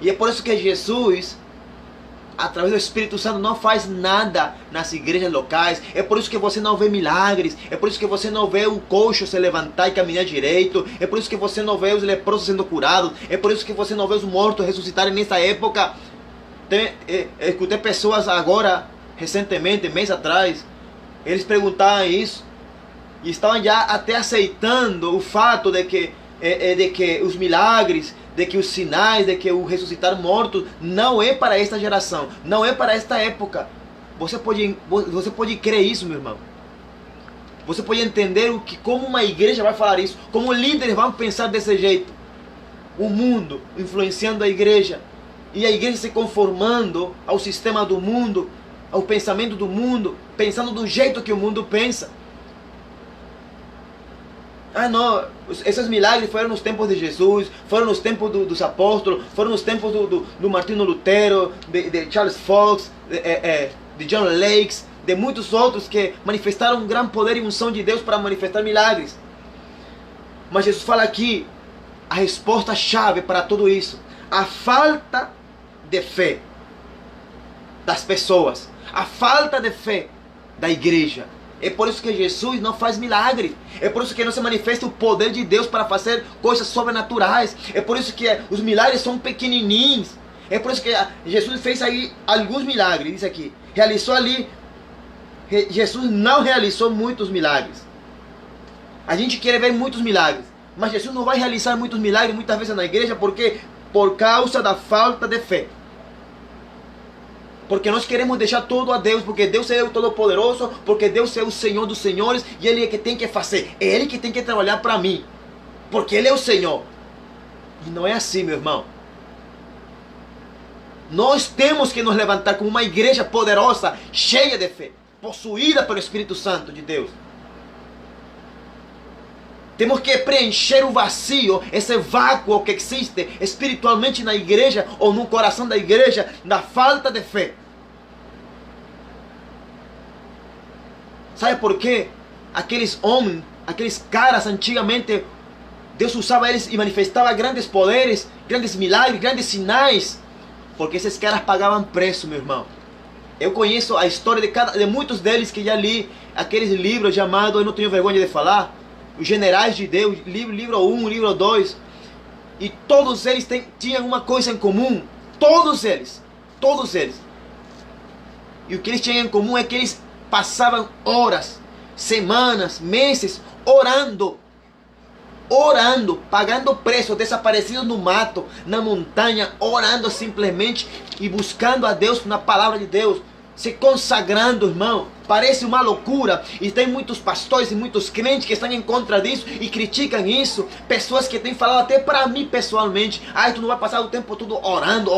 E é por isso que Jesus, através do Espírito Santo, não faz nada nas igrejas locais. É por isso que você não vê milagres. É por isso que você não vê o coxo se levantar e caminhar direito. É por isso que você não vê os leprosos sendo curados. É por isso que você não vê os mortos ressuscitarem nessa época. Escutei pessoas agora, recentemente, mês atrás, eles perguntaram isso. E estavam já até aceitando o fato de que os milagres, de que os sinais, de que o ressuscitar mortos não é para esta geração, não é para esta época. Você pode crer isso, meu irmão. Você pode entender como uma igreja vai falar isso, como líderes vão pensar desse jeito. O mundo influenciando a igreja, e a igreja se conformando ao sistema do mundo, ao pensamento do mundo, pensando do jeito que o mundo pensa. Ah não, esses milagres foram nos tempos de Jesus, foram nos tempos dos apóstolos, foram nos tempos do Martinho Lutero, de Charles Fox, de John Lakes, de muitos outros que manifestaram um grande poder e unção de Deus para manifestar milagres. Mas Jesus fala aqui a resposta-chave para tudo isso: a falta de fé das pessoas, a falta de fé da igreja. É por isso que Jesus não faz milagre. É por isso que não se manifesta o poder de Deus para fazer coisas sobrenaturais. É por isso que os milagres são pequenininhos. É por isso que Jesus fez aí alguns milagres. Diz aqui, realizou ali. Jesus não realizou muitos milagres. A gente quer ver muitos milagres, mas Jesus não vai realizar muitos milagres muitas vezes na igreja, porque por causa da falta de fé. Porque nós queremos deixar tudo a Deus, porque Deus é o Todo-Poderoso, porque Deus é o Senhor dos Senhores, e Ele é que tem que fazer, é Ele que tem que trabalhar para mim, porque Ele é o Senhor. E não é assim, meu irmão. Nós temos que nos levantar como uma igreja poderosa, cheia de fé, possuída pelo Espírito Santo de Deus. Temos que preencher o vazio, esse vácuo que existe espiritualmente na igreja ou no coração da igreja, da falta de fé. Sabe por quê? Aqueles homens, aqueles caras antigamente, Deus usava eles e manifestava grandes poderes, grandes milagres, grandes sinais, porque esses caras pagavam preço, meu irmão. Eu conheço a história de muitos deles que já li aqueles livros chamados, eu não tenho vergonha de falar, Os Generais de Deus, livro 1, livro 2. E todos eles tinham uma coisa em comum. Todos eles. E o que eles tinham em comum é que eles passavam horas, semanas, meses, orando, pagando preço, desaparecidos no mato, na montanha, orando simplesmente e buscando a Deus na palavra de Deus, se consagrando, irmão. Parece uma loucura, e tem muitos pastores e muitos crentes que estão em contra disso e criticam isso. Pessoas que têm falado até para mim pessoalmente: ai, tu não vai passar o tempo todo orando,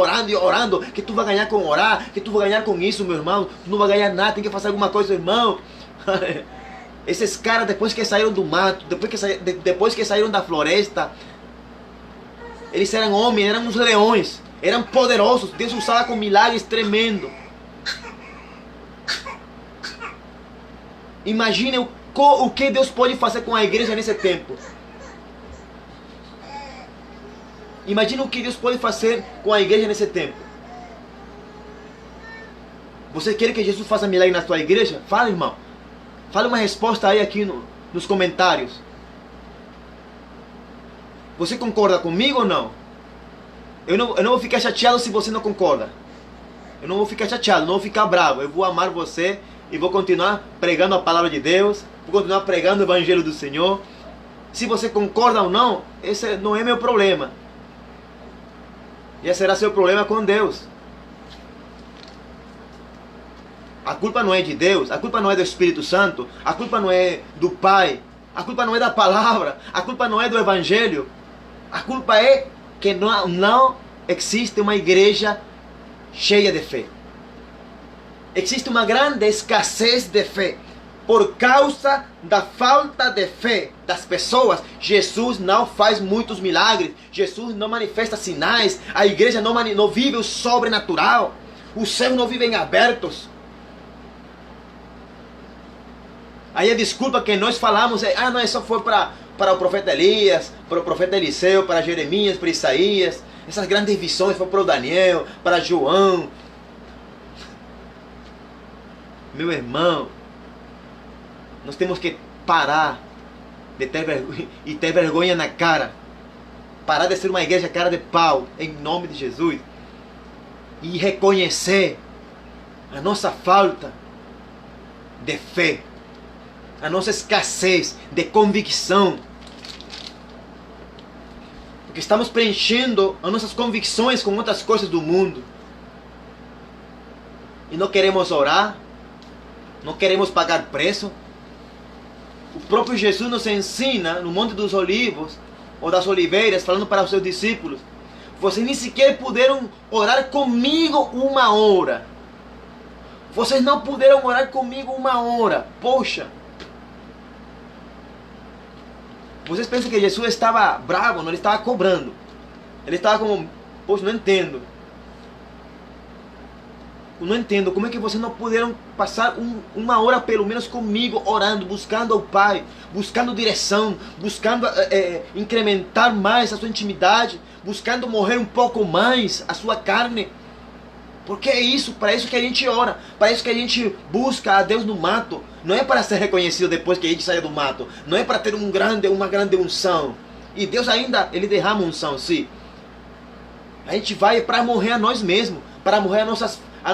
que tu vai ganhar com orar, que tu vai ganhar com isso, meu irmão. Tu não vai ganhar nada, tem que fazer alguma coisa, irmão. Esses caras, depois que saíram do mato, depois que saíram da floresta, eles eram homens, eram uns leões, eram poderosos. Deus usava com milagres tremendos. Imagine o que Deus pode fazer com a igreja nesse tempo. Imagine o que Deus pode fazer com a igreja nesse tempo. Você quer que Jesus faça milagre na sua igreja? Fala, irmão. Fala uma resposta aí aqui nos comentários. Você concorda comigo ou não? Eu não vou ficar chateado se você não concorda. Eu não vou ficar chateado, não vou ficar bravo. Eu vou amar você e vou continuar pregando a palavra de Deus. Vou continuar pregando o evangelho do Senhor. Se você concorda ou não, esse não é meu problema. Já será seu problema com Deus. A culpa não é de Deus, a culpa não é do Espírito Santo, a culpa não é do Pai, a culpa não é da palavra, a culpa não é do evangelho. A culpa é que não existe uma igreja cheia de fé. Existe uma grande escassez de fé. Por causa da falta de fé das pessoas, Jesus não faz muitos milagres, Jesus não manifesta sinais, a igreja não vive o sobrenatural, os céus não vivem abertos. Aí a desculpa que nós falamos é: não, isso foi para o profeta Elias, para o profeta Eliseu, para Jeremias, para Isaías. Essas grandes visões foi para o Daniel, para João. Meu irmão, nós temos que parar de ter vergonha na cara. Parar de ser uma igreja cara de pau, em nome de Jesus. E reconhecer a nossa falta de fé, a nossa escassez de convicção. Porque estamos preenchendo as nossas convicções com outras coisas do mundo. E não queremos orar, não queremos pagar preço. O próprio Jesus nos ensina no Monte dos Olivos, ou das Oliveiras, falando para os seus discípulos: vocês nem sequer puderam orar comigo uma hora. Vocês não puderam orar comigo uma hora. Poxa! Vocês pensam que Jesus estava bravo? Não, ele estava cobrando. Ele estava como: poxa, não entendo. Não entendo como é que vocês não puderam passar uma hora pelo menos comigo, orando, buscando ao Pai, buscando direção, buscando incrementar mais a sua intimidade, buscando morrer um pouco mais a sua carne. Porque é isso, para isso que a gente ora, para isso que a gente busca a Deus no mato. Não é para ser reconhecido depois que a gente saia do mato, não é para ter uma grande unção. E Deus ainda, Ele derrama unção, sim. A gente vai para morrer a nós mesmos, para morrer a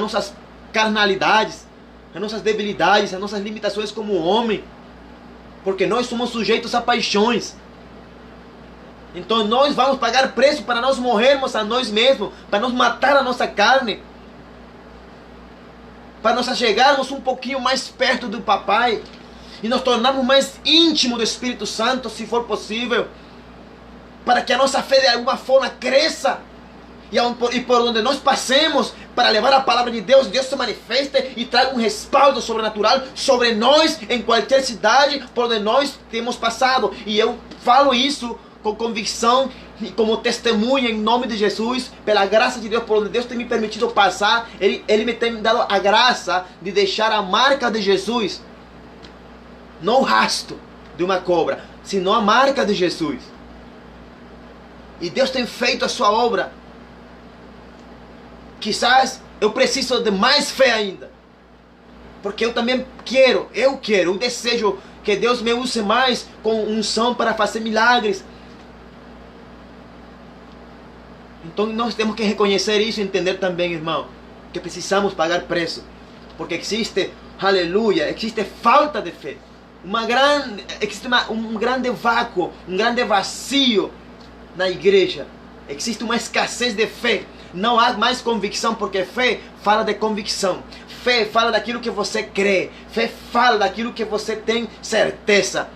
nossas carnalidades, as nossas debilidades, as nossas limitações como homem. Porque nós somos sujeitos a paixões. Então nós vamos pagar preço para nós morrermos a nós mesmos, para nós matar a nossa carne, para nós chegarmos um pouquinho mais perto do Papai e nos tornarmos mais íntimos do Espírito Santo, se for possível, para que a nossa fé de alguma forma cresça e por onde nós passemos para levar a palavra de Deus, Deus se manifeste e traga um respaldo sobrenatural sobre nós em qualquer cidade por onde nós temos passado. E eu falo isso com convicção e como testemunha em nome de Jesus, pela graça de Deus, por onde Deus tem me permitido passar. Ele me tem dado a graça de deixar a marca de Jesus, não o rastro de uma cobra, senão a marca de Jesus. E Deus tem feito a sua obra. Quizás eu preciso de mais fé ainda, porque eu também eu desejo que Deus me use mais com unção para fazer milagres. Então nós temos que reconhecer isso e entender também, irmão, que precisamos pagar preço, porque existe, aleluia, existe falta de fé, existe um grande vácuo, um grande vazio na igreja, existe uma escassez de fé. Não há mais convicção, porque fé fala de convicção. Fé fala daquilo que você crê. Fé fala daquilo que você tem certeza.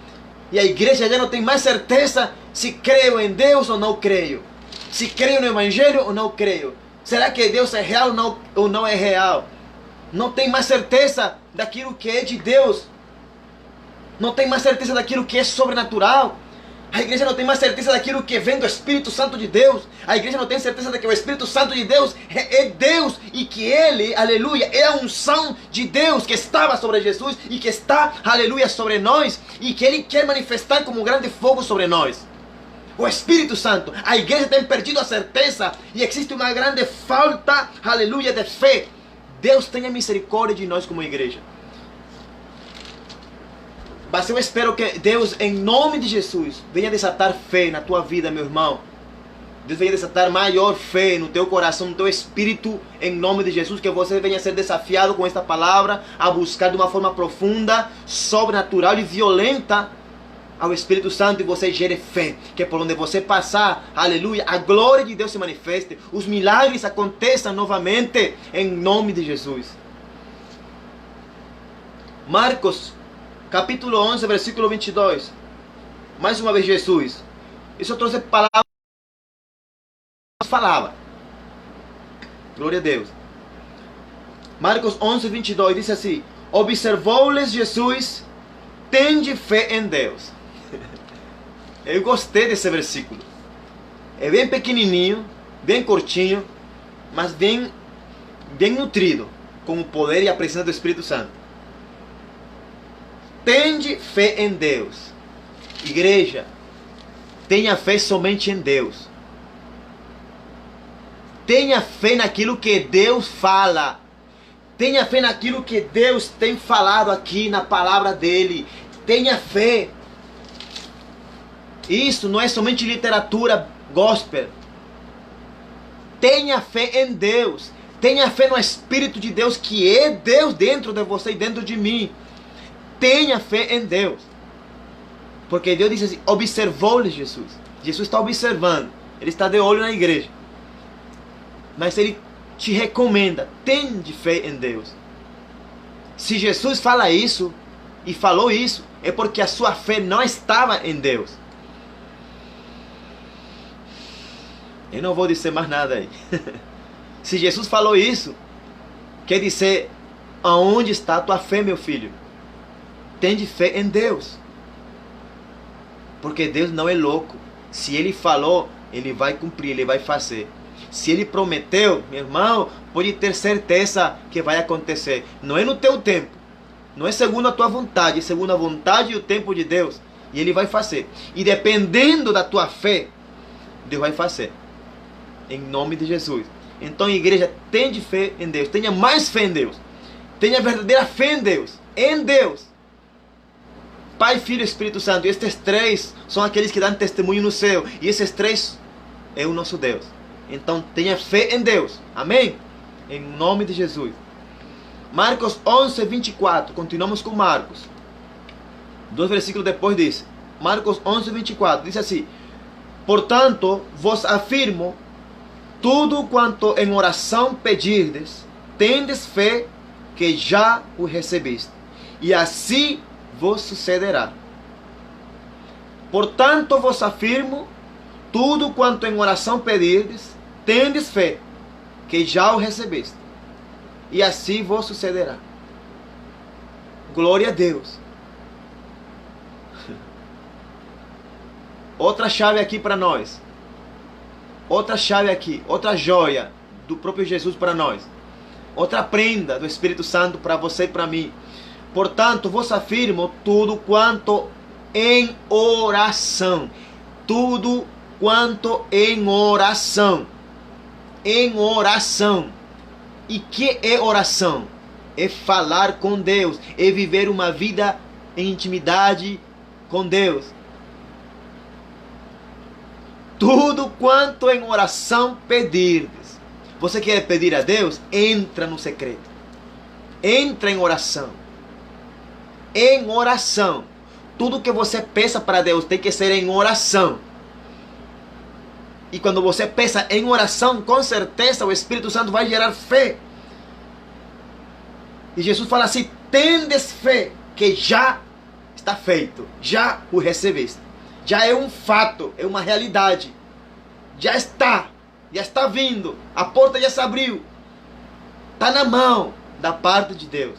E a igreja já não tem mais certeza se creio em Deus ou não creio. Se creio no Evangelho ou não creio. Será que Deus é real ou não é real? Não tem mais certeza daquilo que é de Deus. Não tem mais certeza daquilo que é sobrenatural. A igreja não tem mais certeza daquilo que vem do Espírito Santo de Deus. A igreja não tem certeza de que o Espírito Santo de Deus é Deus e que Ele, aleluia, é a unção de Deus que estava sobre Jesus e que está, aleluia, sobre nós e que Ele quer manifestar como um grande fogo sobre nós. O Espírito Santo. A igreja tem perdido a certeza e existe uma grande falta, aleluia, de fé. Deus tenha misericórdia de nós como igreja. Mas eu espero que Deus, em nome de Jesus, venha desatar fé na tua vida, meu irmão. Deus venha desatar maior fé no teu coração, no teu espírito, em nome de Jesus. Que você venha ser desafiado com esta palavra a buscar de uma forma profunda, sobrenatural e violenta ao Espírito Santo, e você gere fé. Que por onde você passar, aleluia, a glória de Deus se manifeste, os milagres aconteçam novamente, em nome de Jesus. Marcos capítulo 11, versículo 22. Mais uma vez Jesus. Isso eu trouxe palavras que falava. Glória a Deus. Marcos 11, 22 diz assim: observou-lhes Jesus, tende fé em Deus. Eu gostei desse versículo. É bem pequenininho, bem curtinho, mas bem nutrido, com o poder e a presença do Espírito Santo. Tende fé em Deus. Igreja, tenha fé somente em Deus. Tenha fé naquilo que Deus fala. Tenha fé naquilo que Deus tem falado aqui na palavra dele. Tenha fé. Isso não é somente literatura gospel. Tenha fé em Deus. Tenha fé no Espírito de Deus, que é Deus dentro de você e dentro de mim. Tenha fé em Deus. Porque Deus disse assim: observou-lhe Jesus. Jesus está observando. Ele está de olho na igreja. Mas Ele te recomenda: tende fé em Deus. Se Jesus fala isso e falou isso, é porque a sua fé não estava em Deus. Eu não vou dizer mais nada aí. Se Jesus falou isso, quer dizer: aonde está a tua fé, meu filho? Tende fé em Deus. Porque Deus não é louco. Se Ele falou, Ele vai cumprir, Ele vai fazer. Se Ele prometeu, meu irmão, pode ter certeza que vai acontecer. Não é no teu tempo. Não é segundo a tua vontade. É segundo a vontade e o tempo de Deus. E Ele vai fazer. E dependendo da tua fé, Deus vai fazer. Em nome de Jesus. Então, igreja, tende fé em Deus. Tenha mais fé em Deus. Tenha verdadeira fé em Deus. Em Deus. Pai, Filho e Espírito Santo. E estes três são aqueles que dão testemunho no céu. E esses três é o nosso Deus. Então tenha fé em Deus. Amém? Em nome de Jesus. Marcos 11, 24. Continuamos com Marcos. 2 versículos depois diz. Marcos 11, 24. Diz assim: Portanto, vos afirmo, tudo quanto em oração pedirdes, tendes fé que já o recebeste, e assim vos sucederá. Portanto, vos afirmo, tudo quanto em oração pedirdes, tendes fé que já o recebeste, e assim vos sucederá. Glória a Deus. Outra chave aqui para nós. Outra chave aqui. Outra joia do próprio Jesus para nós. Outra prenda do Espírito Santo para você e para mim. Portanto, vos afirmo tudo quanto em oração. Tudo quanto em oração. Em oração. E que é oração? É falar com Deus. É viver uma vida em intimidade com Deus. Tudo quanto em oração pedirdes. Você quer pedir a Deus? Entra no secreto. Entra em oração. Em oração. Tudo que você peça para Deus tem que ser em oração. E quando você peça em oração, com certeza o Espírito Santo vai gerar fé. E Jesus fala assim: tendes fé que já está feito. Já o recebeste. Já é um fato, é uma realidade. Já está vindo. A porta já se abriu. Está na mão da parte de Deus.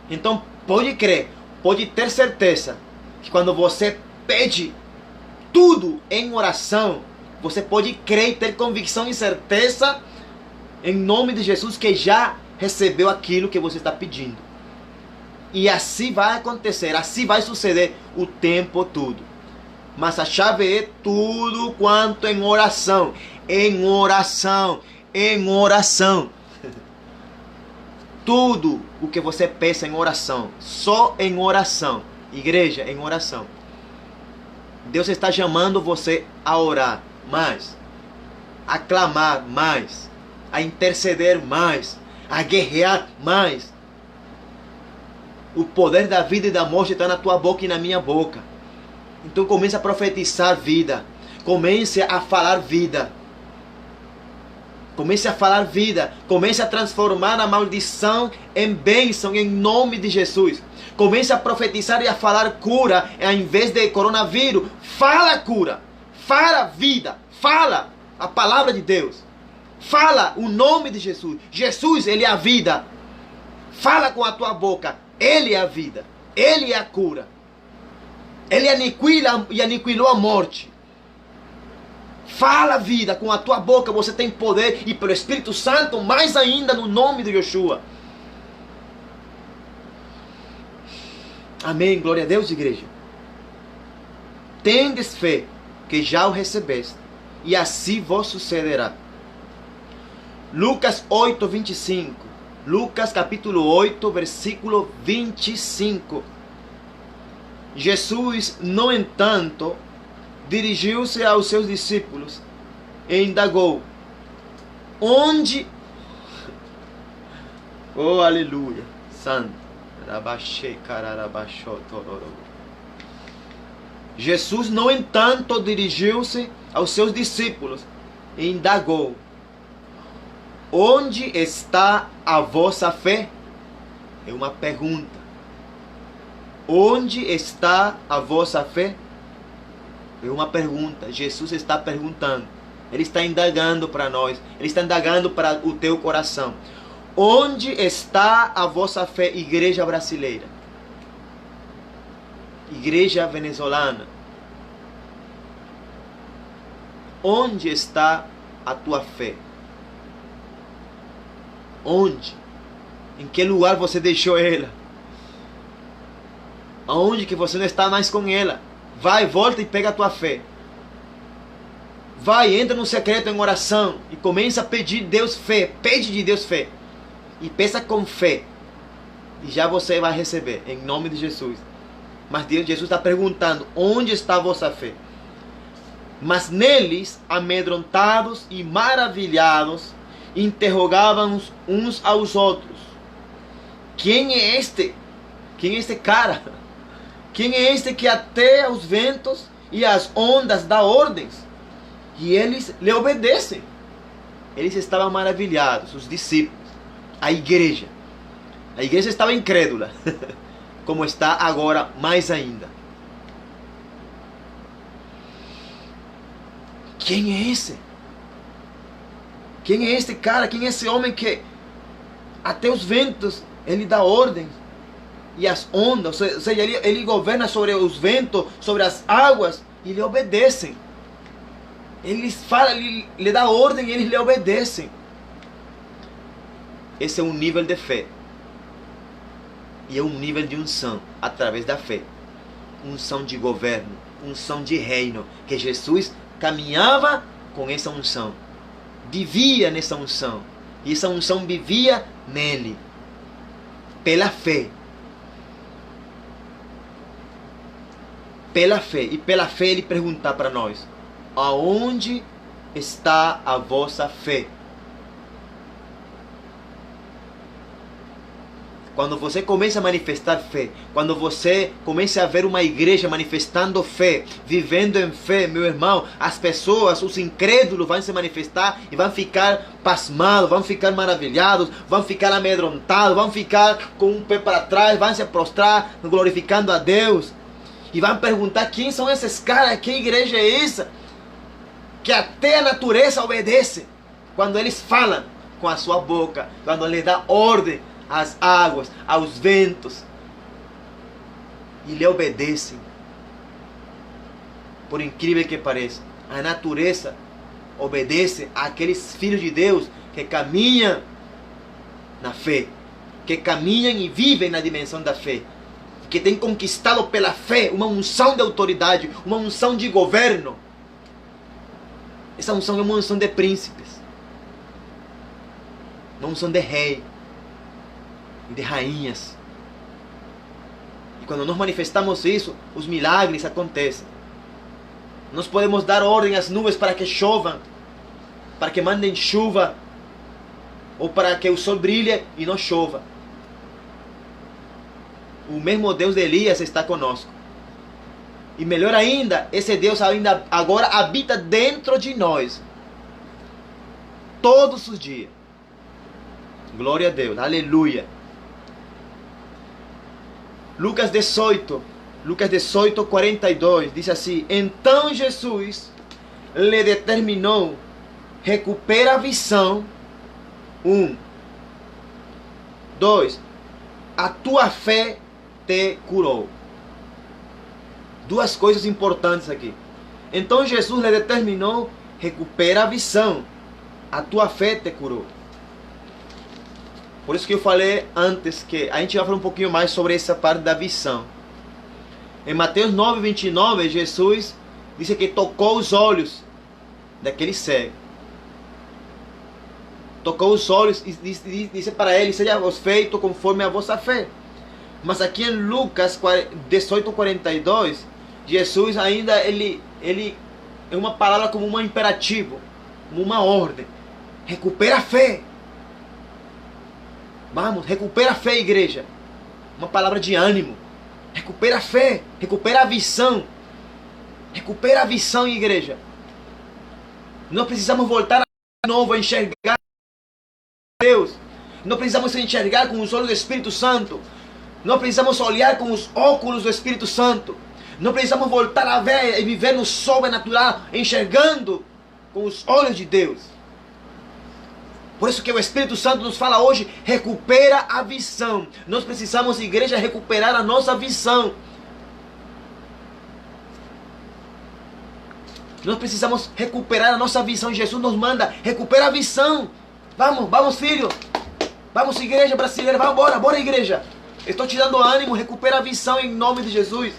Então pode crer, pode ter certeza que quando você pede tudo em oração, você pode crer e ter convicção e certeza em nome de Jesus que já recebeu aquilo que você está pedindo. E assim vai acontecer, assim vai suceder o tempo todo. Mas a chave é tudo quanto em oração. Em oração. Em oração. Tudo o que você pensa em oração. Só em oração. Igreja, em oração. Deus está chamando você a orar mais. A clamar mais. A interceder mais. A guerrear mais. O poder da vida e da morte está na tua boca e na minha boca. Então comece a profetizar vida. Comece a falar vida. Comece a falar vida. Comece a transformar a maldição em bênção em nome de Jesus. Comece a profetizar e a falar cura ao invés de coronavírus. Fala cura. Fala vida. Fala a palavra de Deus. Fala o nome de Jesus. Jesus, Ele é a vida. Fala com a tua boca. Ele é a vida. Ele é a cura. Ele aniquila e aniquilou a morte. Fala vida com a tua boca, você tem poder. E pelo Espírito Santo, mais ainda no nome de Yeshua. Amém, glória a Deus, igreja. Tendes fé que já o recebeste, e assim vos sucederá. Lucas 8, 25. Lucas capítulo 8, versículo 25. Jesus, no entanto, dirigiu-se aos seus discípulos e indagou: onde? Oh, aleluia, santo. Jesus, no entanto, dirigiu-se aos seus discípulos e indagou: onde está a vossa fé? É uma pergunta. Onde está a vossa fé? É uma pergunta. Jesus está perguntando. Ele está indagando para nós. Ele está indagando para o teu coração. Onde está a vossa fé, igreja brasileira? Igreja venezuelana? Onde está a tua fé? Onde? Em que lugar você deixou ela? Aonde que você não está mais com ela? Vai, volta e pega a tua fé. Vai, entra no secreto em oração e começa a pedir Deus fé. Pede de Deus fé. E peça com fé. E já você vai receber, em nome de Jesus. Mas Deus, Jesus está perguntando: onde está a vossa fé? Mas neles, amedrontados e maravilhados, interrogavam uns aos outros: quem é este? Quem é este cara? Quem é este que até os ventos e as ondas dá ordens? E eles lhe obedecem. Eles estavam maravilhados, os discípulos, a igreja. A igreja estava incrédula, como está agora mais ainda. Quem é esse? Quem é este cara? Quem é esse homem que até os ventos ele dá ordem? E as ondas, ou seja, ele governa sobre os ventos, sobre as águas, e lhe obedecem. Ele fala, ele lhe dá ordem e eles lhe obedecem. Esse é um nível de fé. E é um nível de unção através da fé. Unção de governo, unção de reino, que Jesus caminhava com essa unção. Vivia nessa unção. E essa unção vivia nele. Pela fé. Pela fé. E pela fé ele pergunta para nós: aonde está a vossa fé? Quando você começa a manifestar fé, quando você começa a ver uma igreja manifestando fé, vivendo em fé, meu irmão, as pessoas, os incrédulos vão se manifestar e vão ficar pasmados, vão ficar maravilhados, vão ficar amedrontados, vão ficar com um pé para trás, vão se prostrar glorificando a Deus. E vão perguntar: quem são esses caras? Que igreja é essa? Que até a natureza obedece quando eles falam com a sua boca, quando ele dá ordem às águas, aos ventos, e lhe obedecem. Por incrível que pareça, a natureza obedece àqueles filhos de Deus que caminham na fé, que caminham e vivem na dimensão da fé, que têm conquistado pela fé uma unção de autoridade, uma unção de governo. Essa unção é uma unção de príncipes, uma unção de rei, de rainhas. E quando nós manifestamos isso, os milagres acontecem. Nós podemos dar ordem às nuvens para que chovam, para que mandem chuva, ou para que o sol brilhe e não chova. O mesmo Deus de Elias está conosco. E melhor ainda, esse Deus ainda agora habita dentro de nós, todos os dias. Glória a Deus, aleluia. Lucas 18, 42, diz assim: então Jesus lhe determinou: recupera a visão. 2, a tua fé te curou. Duas coisas importantes aqui. Então Jesus lhe determinou: recupera a visão. A tua fé te curou. Por isso que eu falei antes que a gente vai falar um pouquinho mais sobre essa parte da visão. Em Mateus 9, 29, Jesus disse que tocou os olhos daquele cego. Tocou os olhos e disse para ele: seja-vos feito conforme a vossa fé. Mas aqui em Lucas 18, 42, Jesus ainda ele é uma palavra como um imperativo, como uma ordem. Recupera a fé. Vamos, recupera a fé, igreja. Uma palavra de ânimo. Recupera a fé, recupera a visão. Recupera a visão, igreja. Nós precisamos voltar de novo a enxergar Deus. Nós precisamos enxergar com os olhos do Espírito Santo. Nós precisamos olhar com os óculos do Espírito Santo. Nós precisamos voltar a ver e viver no sobrenatural, enxergando com os olhos de Deus. Por isso que o Espírito Santo nos fala hoje: recupera a visão. Nós precisamos, igreja, recuperar a nossa visão. Nós precisamos recuperar a nossa visão. Jesus nos manda: recupera a visão. Vamos, filho. Vamos, igreja brasileira. Vamos, bora, igreja. Estou te dando ânimo. Recupera a visão em nome de Jesus.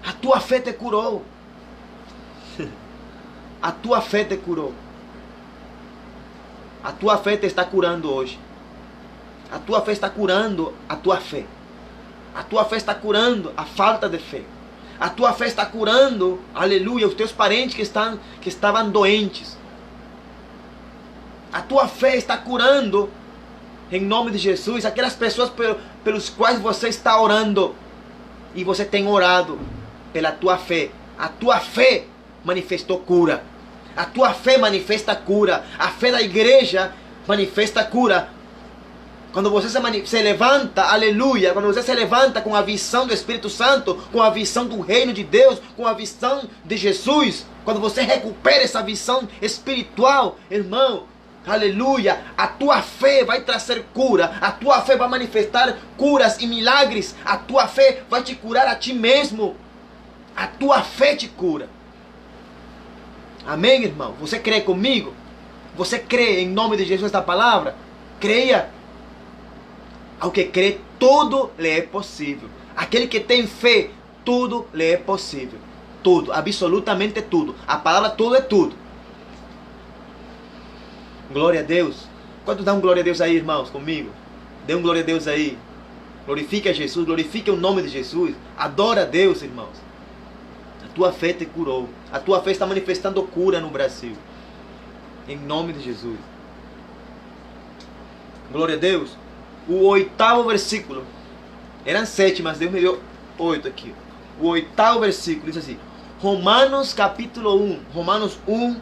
A tua fé te curou. A tua fé te curou. A tua fé te está curando hoje. A tua fé está curando a tua fé. A tua fé está curando a falta de fé. A tua fé está curando, aleluia, os teus parentes que estavam doentes. A tua fé está curando, em nome de Jesus, aquelas pessoas pelos quais você está orando. E você tem orado pela tua fé. A tua fé manifestou cura. A tua fé manifesta cura. A fé da igreja manifesta cura. Quando você se levanta, aleluia, quando você se levanta com a visão do Espírito Santo, com a visão do reino de Deus, com a visão de Jesus, quando você recupera essa visão espiritual, irmão, aleluia, a tua fé vai trazer cura, a tua fé vai manifestar curas e milagres, a tua fé vai te curar a ti mesmo, a tua fé te cura. Amém, irmão? Você crê comigo? Você crê em nome de Jesus esta palavra? Creia. Ao que crê, tudo lhe é possível. Aquele que tem fé, tudo lhe é possível. Tudo, absolutamente tudo. A palavra tudo é tudo. Glória a Deus. Quantos dão glória a Deus aí, irmãos, comigo? Dê um glória a Deus aí. Glorifique a Jesus, glorifique o nome de Jesus. Adora a Deus, irmãos. A tua fé te curou. A tua fé está manifestando cura no Brasil. Em nome de Jesus. Glória a Deus. O 8º versículo. Eram 7, mas Deus me deu 8 aqui. O 8º versículo diz assim. Romanos capítulo 1. Romanos 1,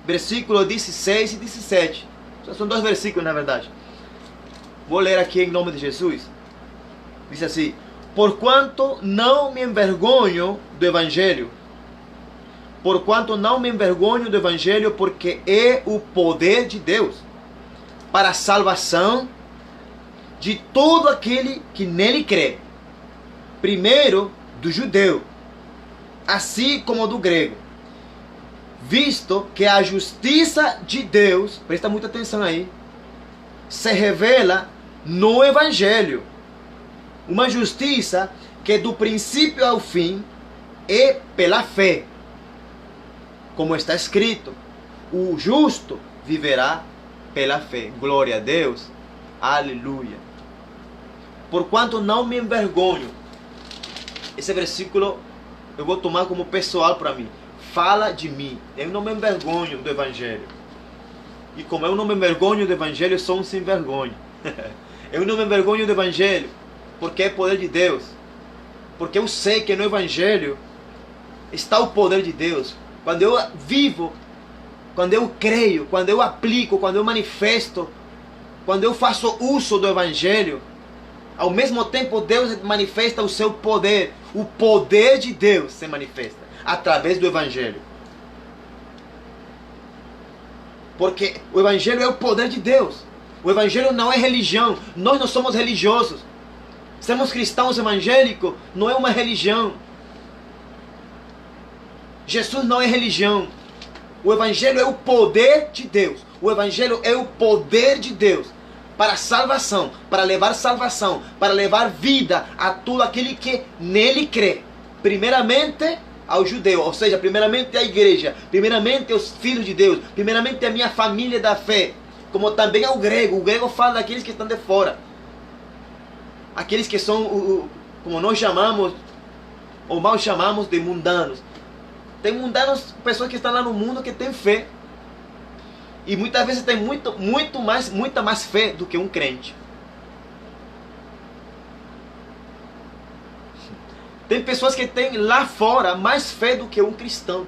versículo 16 e 17. São 2 versículos, na verdade. Vou ler aqui em nome de Jesus. Diz assim. Porquanto não me envergonho do Evangelho. Porquanto não me envergonho do Evangelho, porque é o poder de Deus para a salvação de todo aquele que nele crê. Primeiro do judeu, assim como do grego. Visto que a justiça de Deus, presta muita atenção aí, se revela no Evangelho. Uma justiça que do princípio ao fim é pela fé. Como está escrito, o justo viverá pela fé. Glória a Deus. Aleluia. Porquanto não me envergonho. Esse versículo eu vou tomar como pessoal para mim. Fala de mim. Eu não me envergonho do Evangelho. E como eu não me envergonho do Evangelho, eu sou um sem vergonha. Eu não me envergonho do Evangelho, porque é poder de Deus. Porque eu sei que no Evangelho está o poder de Deus. Quando eu vivo, quando eu creio, quando eu aplico, quando eu manifesto, quando eu faço uso do Evangelho, ao mesmo tempo Deus manifesta o seu poder. O poder de Deus se manifesta através do Evangelho. Porque o Evangelho é o poder de Deus. O Evangelho não é religião. Nós não somos religiosos. Sermos cristãos evangélicos não é uma religião. Jesus não é religião. O Evangelho é o poder de Deus. O Evangelho é o poder de Deus para a salvação, para levar vida a todo aquele que nele crê. Primeiramente ao judeu, ou seja, primeiramente à igreja, primeiramente aos filhos de Deus, primeiramente à minha família da fé, como também ao grego. O grego fala daqueles que estão de fora. Aqueles que são, como nós chamamos, ou mal chamamos, de mundanos. Tem mundanos, pessoas que estão lá no mundo que têm fé. E muitas vezes tem muita mais fé do que um crente. Tem pessoas que têm lá fora mais fé do que um cristão.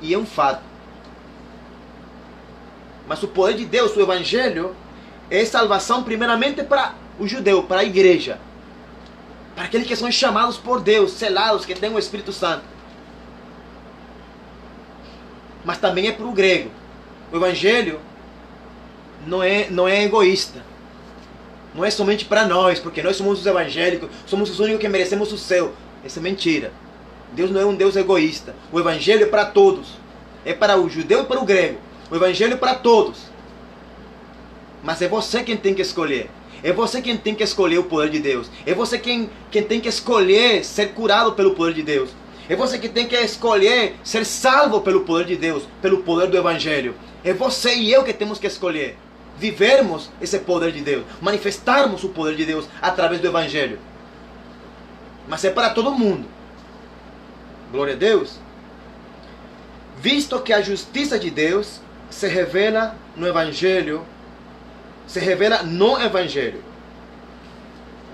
E é um fato. Mas o poder de Deus, o Evangelho, é salvação primeiramente para o judeu, para a igreja. Para aqueles que são chamados por Deus, selados, que têm o Espírito Santo. Mas também é para o grego. O Evangelho não é egoísta. Não é somente para nós, porque nós somos os evangélicos, somos os únicos que merecemos o céu. Essa é mentira. Deus não é um Deus egoísta. O Evangelho é para todos. É para o judeu e para o grego. O Evangelho é para todos. Mas é você quem tem que escolher. É você quem tem que escolher o poder de Deus. É você quem tem que escolher ser curado pelo poder de Deus. É você que tem que escolher ser salvo pelo poder de Deus, pelo poder do Evangelho. É você e eu que temos que escolher vivermos esse poder de Deus, manifestarmos o poder de Deus através do Evangelho. Mas é para todo mundo. Glória a Deus. Visto que a justiça de Deus se revela no Evangelho,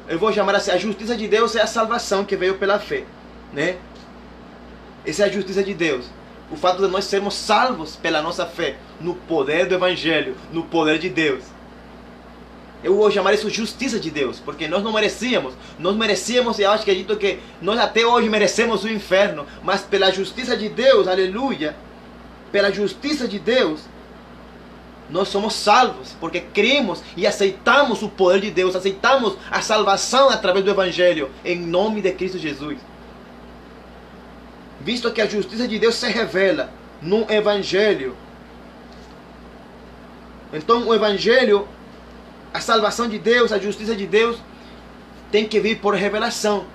Eu vou chamar assim, a justiça de Deus é a salvação que veio pela fé, né? Essa é a justiça de Deus. O fato de nós sermos salvos pela nossa fé no poder do Evangelho, no poder de Deus. Eu vou chamar isso justiça de Deus, porque nós não merecíamos. Nós merecíamos, e eu acredito que nós até hoje merecemos o inferno, mas pela justiça de Deus, aleluia, pela justiça de Deus, nós somos salvos, porque cremos e aceitamos o poder de Deus, aceitamos a salvação através do Evangelho, em nome de Cristo Jesus. Visto que a justiça de Deus se revela no Evangelho, então o Evangelho, a salvação de Deus, a justiça de Deus, tem que vir por revelação.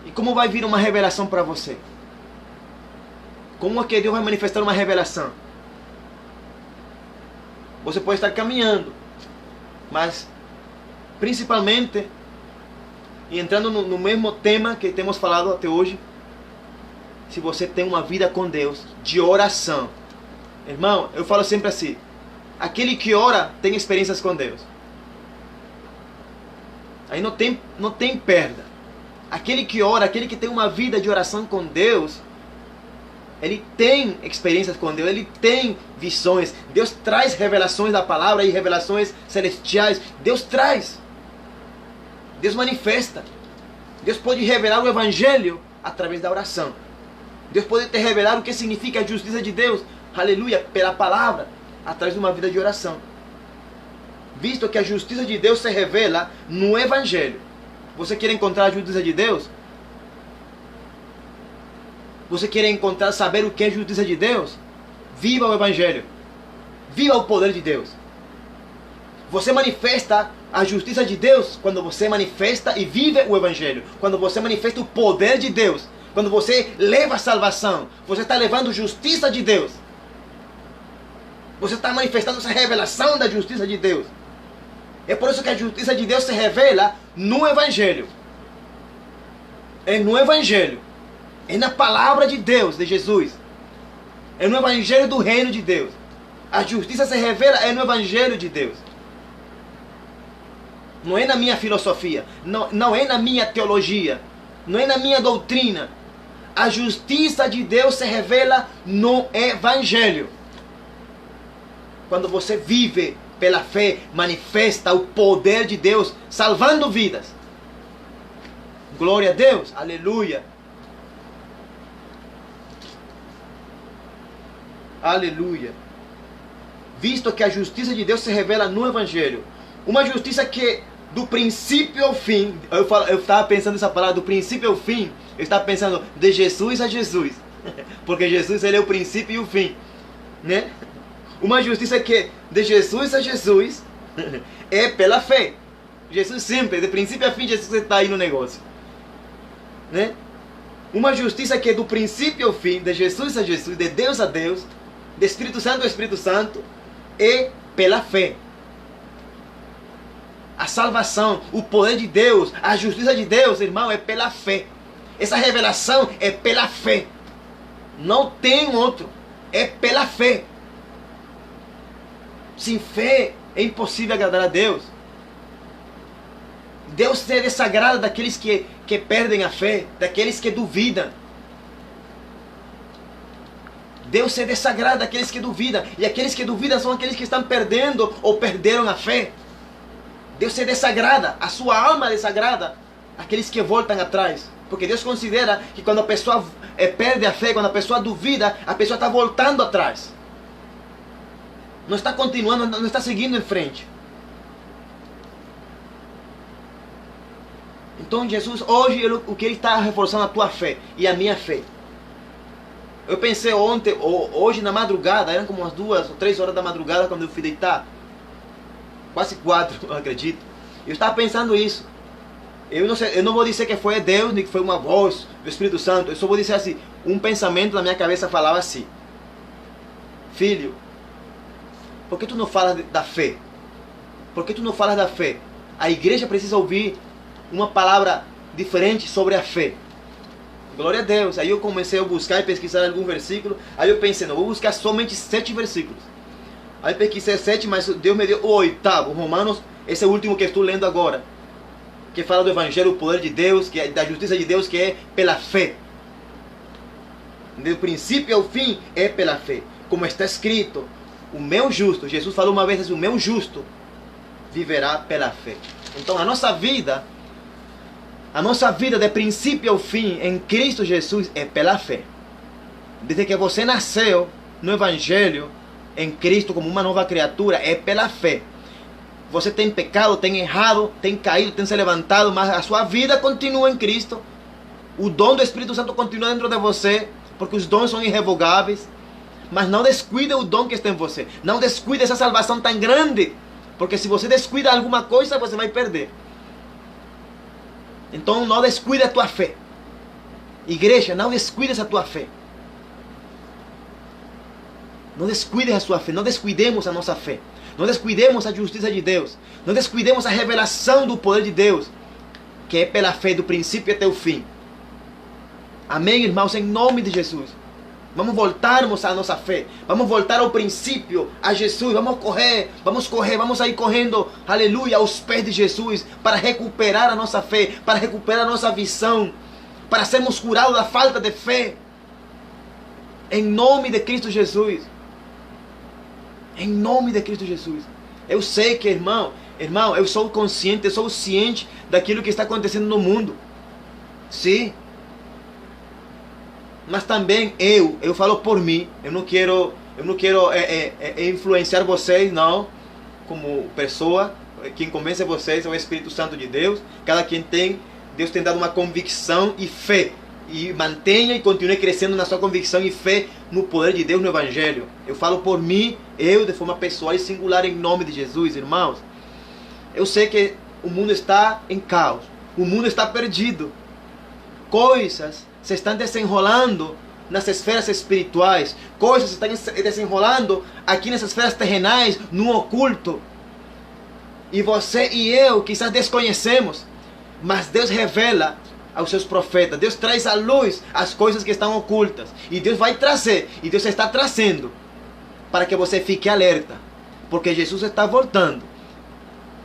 E como vai vir uma revelação para você? Como é que Deus vai manifestar uma revelação? Você pode estar caminhando, mas principalmente, e entrando no mesmo tema que temos falado até hoje, se você tem uma vida com Deus, de oração. Irmão, eu falo sempre assim, aquele que ora tem experiências com Deus. Aí não tem perda. Aquele que ora, aquele que tem uma vida de oração com Deus, ele tem experiências com Deus, ele tem visões. Deus traz revelações da palavra e revelações celestiais. Deus traz. Deus manifesta. Deus pode revelar o Evangelho através da oração. Deus pode te revelar o que significa a justiça de Deus, aleluia, pela palavra, através de uma vida de oração. Visto que a justiça de Deus se revela no Evangelho. Você quer encontrar a justiça de Deus? Você quer encontrar, saber o que é a justiça de Deus? Viva o Evangelho. Viva o poder de Deus. Você manifesta a justiça de Deus quando você manifesta e vive o Evangelho. Quando você manifesta o poder de Deus. Quando você leva a salvação. Você está levando a justiça de Deus. Você está manifestando essa revelação da justiça de Deus. É por isso que a justiça de Deus se revela no Evangelho. É no Evangelho. É na palavra de Deus, de Jesus. É no Evangelho do reino de Deus. A justiça se revela no Evangelho de Deus. Não é na minha filosofia. Não é na minha teologia. Não é na minha doutrina. A justiça de Deus se revela no Evangelho. Quando você vive pela fé, manifesta o poder de Deus, salvando vidas. Glória a Deus, aleluia. Aleluia. Visto que a justiça de Deus se revela no Evangelho. Uma justiça que do princípio ao fim, eu estava pensando nessa palavra, do princípio ao fim, eu estava pensando de Jesus a Jesus. Porque Jesus, ele é o princípio e o fim, né? Uma justiça que de Jesus a Jesus é pela fé. Jesus sempre, de princípio a fim, Jesus está aí no negócio, né? Uma justiça que do princípio ao fim, de Jesus a Jesus, de Deus a Deus, de Espírito Santo a Espírito Santo, é pela fé. A salvação, o poder de Deus, a justiça de Deus, irmão, é pela fé. Essa revelação é pela fé. Não tem outro. É pela fé. Sem fé é impossível agradar a Deus. Deus se desagrada daqueles que perdem a fé, daqueles que duvidam. Deus se desagrada daqueles que duvidam. E aqueles que duvidam são aqueles que estão perdendo ou perderam a fé. Deus se desagrada, a sua alma desagrada aqueles que voltam atrás. Porque Deus considera que quando a pessoa perde a fé, quando a pessoa duvida, a pessoa está voltando atrás. Não está continuando, não está seguindo em frente. Então Jesus, hoje, o que Ele está reforçando a tua fé e a minha fé. Eu pensei ontem, hoje na madrugada, eram como umas 2 ou 3 horas da madrugada quando eu fui deitar. Quase 4, eu acredito. Eu estava pensando isso. Eu não vou dizer que foi Deus, nem que foi uma voz do Espírito Santo. Eu só vou dizer assim, um pensamento na minha cabeça falava assim: filho, por que tu não falas da fé? Por que tu não falas da fé? A igreja precisa ouvir uma palavra diferente sobre a fé. Glória a Deus. Aí eu comecei a buscar e pesquisar algum versículo. Aí eu pensei, não, vou buscar somente 7 versículos. Aí pesquisei 7, mas Deus me deu o 8º, Romanos, esse é o último que estou lendo agora. que fala do Evangelho, o poder de Deus, que é da justiça de Deus, que é pela fé. Do princípio ao fim é pela fé. Como está escrito, o meu justo, Jesus falou uma vez assim, o meu justo viverá pela fé. Então a nossa vida de princípio ao fim em Cristo Jesus é pela fé. Desde que você nasceu no Evangelho, em Cristo como uma nova criatura, é pela fé. Você tem pecado, tem errado, tem caído, tem se levantado, mas a sua vida continua em Cristo. O dom do Espírito Santo continua dentro de você, porque os dons são irrevogáveis. Mas não descuide o dom que está em você. Não descuide essa salvação tão grande, porque se você descuida alguma coisa, você vai perder. Então não descuide a tua fé. Igreja, não descuides a tua fé. Não descuides a sua fé, não descuidemos a nossa fé. Não descuidemos a justiça de Deus. Não descuidemos a revelação do poder de Deus, que é pela fé do princípio até o fim. Amém, irmãos, em nome de Jesus. Vamos voltarmos à nossa fé. Vamos voltar ao princípio, a Jesus. Vamos correr, vamos sair correndo, aleluia, aos pés de Jesus, para recuperar a nossa fé, para recuperar a nossa visão, para sermos curados da falta de fé. Em nome de Cristo Jesus. Em nome de Cristo Jesus. Eu sei que, irmão, eu sou consciente, eu sou ciente daquilo que está acontecendo no mundo. Sim. Mas também eu falo por mim. Eu não quero influenciar vocês, não. Como pessoa, quem convence vocês é o Espírito Santo de Deus. Cada quem tem, Deus tem dado uma convicção e fé. E mantenha e continue crescendo na sua convicção e fé no poder de Deus no Evangelho. Eu falo por mim, eu de forma pessoal e singular em nome de Jesus, irmãos. Eu sei que o mundo está em caos. O mundo está perdido. Coisas se estão desenrolando nas esferas espirituais. Coisas se estão desenrolando aqui nas esferas terrenais, no oculto. E você e eu quizás desconhecemos. Mas Deus revela aos seus profetas. Deus traz à luz as coisas que estão ocultas. E Deus vai trazer. E Deus está trazendo. Para que você fique alerta. Porque Jesus está voltando.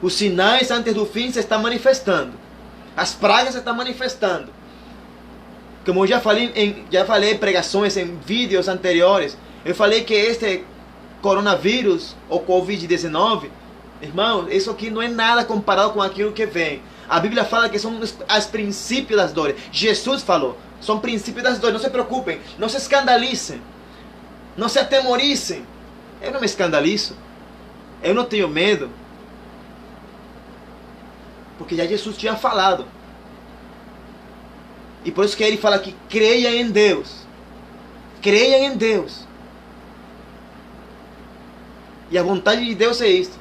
Os sinais antes do fim se estão manifestando. As pragas se estão manifestando. Como eu já falei em pregações, em vídeos anteriores. Eu falei que este coronavírus, ou Covid-19, irmão, isso aqui não é nada comparado com aquilo que vem. A Bíblia fala que são os princípios das dores. Jesus falou, são princípios das dores. Não se preocupem, não se escandalizem, não se atemorizem. Eu não me escandalizo, eu não tenho medo, porque já Jesus tinha falado. E por isso que ele fala que creia em Deus. Creia em Deus. E a vontade de Deus é isso.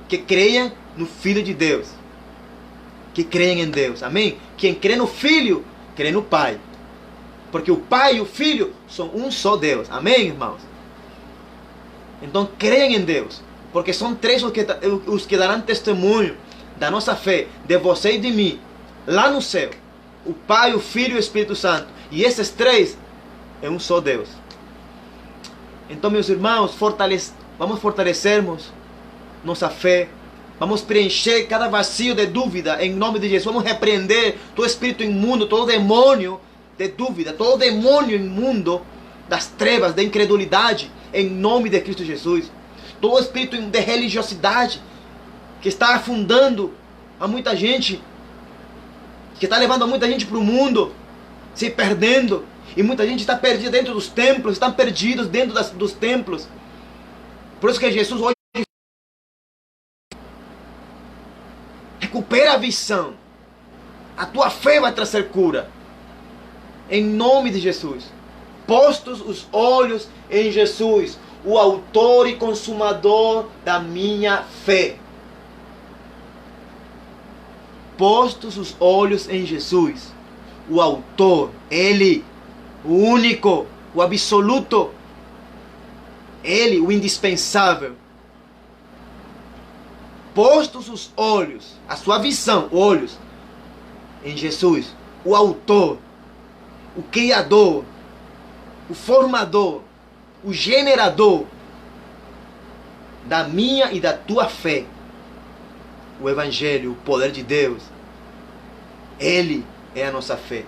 Que creiam no Filho de Deus. Que creem em Deus. Amém? Quem crê no Filho, crê no Pai. Porque o Pai e o Filho são um só Deus. Amém, irmãos? Então creiam em Deus. Porque são três os que darão testemunho da nossa fé, de você e de mim, lá no céu. O Pai, o Filho e o Espírito Santo. E esses três é um só Deus. Então, meus irmãos, vamos fortalecermos nossa fé. Vamos preencher cada vazio de dúvida em nome de Jesus. Vamos repreender todo espírito imundo, todo demônio de dúvida, todo demônio imundo das trevas, da incredulidade, em nome de Cristo Jesus. Todo espírito de religiosidade que está afundando a muita gente, que está levando a muita gente para o mundo, se perdendo. E muita gente está perdida dentro dos templos, estão perdidos dentro dos templos. Por isso que Jesus hoje recupera a visão. A tua fé vai trazer cura. Em nome de Jesus. Postos os olhos em Jesus, o autor e consumador da minha fé. Postos os olhos em Jesus, o autor, Ele, o único, o absoluto, Ele, o indispensável. Postos os olhos, a sua visão, olhos, em Jesus, o autor, o criador, o formador, o generador da minha e da tua fé. O Evangelho, o poder de Deus, Ele é a nossa fé.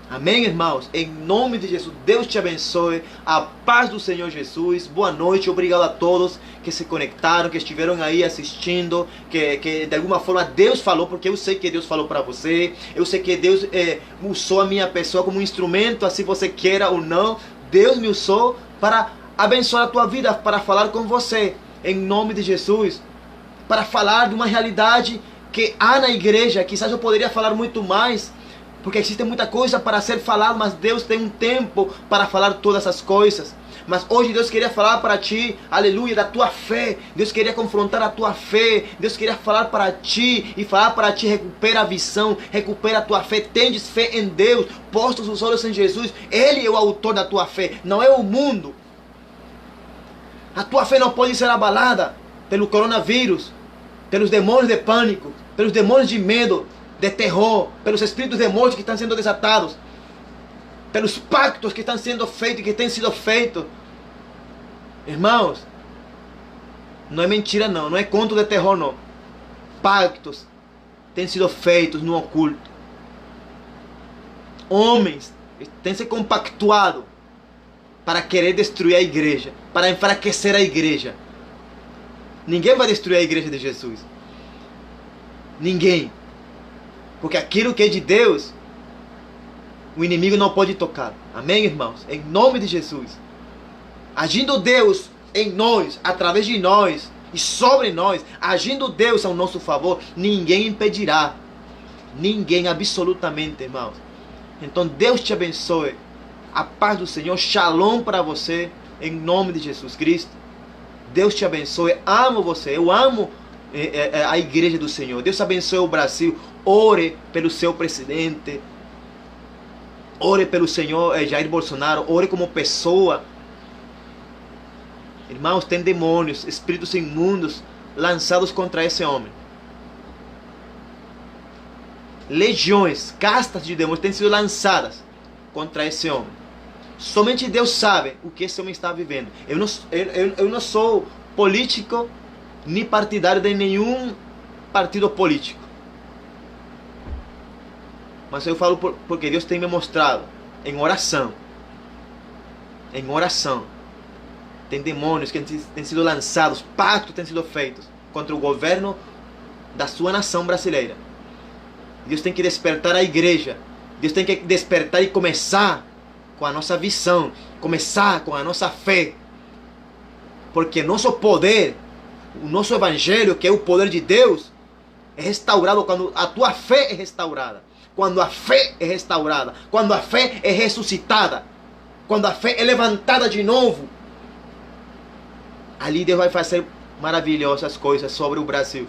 Amém, irmãos? Em nome de Jesus, Deus te abençoe. A paz do Senhor Jesus. Boa noite, obrigado a todos que se conectaram, que estiveram aí assistindo, que de alguma forma Deus falou, porque eu sei que Deus falou para você. Eu sei que Deus usou a minha pessoa como um instrumento, assim você queira ou não. Deus me usou para abençoar a tua vida, para falar com você, em nome de Jesus, para falar de uma realidade que há na igreja. Quizás eu poderia falar muito mais, porque existe muita coisa para ser falado, mas Deus tem um tempo para falar todas as coisas. Mas hoje Deus queria falar para ti, aleluia, da tua fé. Deus queria confrontar a tua fé. Deus queria falar para ti e falar para ti: recupera a visão, recupera a tua fé. Tendes fé em Deus, postos os olhos em Jesus. Ele é o autor da tua fé, não é o mundo. A tua fé não pode ser abalada pelo coronavírus, pelos demônios de pânico, pelos demônios de medo, de terror, pelos espíritos de morte que estão sendo desatados, pelos pactos que estão sendo feitos e que têm sido feitos. Irmãos, não é mentira não, não é conto de terror não. Pactos têm sido feitos no oculto. Homens têm se compactuado para querer destruir a igreja, para enfraquecer a igreja. Ninguém vai destruir a igreja de Jesus. Ninguém. Porque aquilo que é de Deus, o inimigo não pode tocar. Amém, irmãos? Em nome de Jesus. Agindo Deus em nós, através de nós e sobre nós, agindo Deus ao nosso favor, ninguém impedirá. Ninguém, absolutamente, irmãos. Então Deus te abençoe. A paz do Senhor, shalom para você, em nome de Jesus Cristo. Deus te abençoe. Amo você. Eu amo a igreja do Senhor. Deus abençoe o Brasil. Ore pelo seu presidente. Ore pelo Senhor Jair Bolsonaro. Ore como pessoa. Irmãos, tem demônios, espíritos imundos lançados contra esse homem. Legiões, castas de demônios têm sido lançadas contra esse homem. Somente Deus sabe o que esse homem está vivendo. Eu não sou político nem partidário de nenhum partido político. Mas eu falo porque Deus tem me mostrado em oração. Em oração. Tem demônios que têm sido lançados, pactos têm sido feitos contra o governo da sua nação brasileira. Deus tem que despertar a igreja. Deus tem que despertar e começar com a nossa visão, começar com a nossa fé. Porque nosso poder, o nosso evangelho, que é o poder de Deus, é restaurado quando a tua fé é restaurada. Quando a fé é restaurada, quando a fé é ressuscitada, quando a fé é levantada de novo, ali Deus vai fazer maravilhosas coisas sobre o Brasil.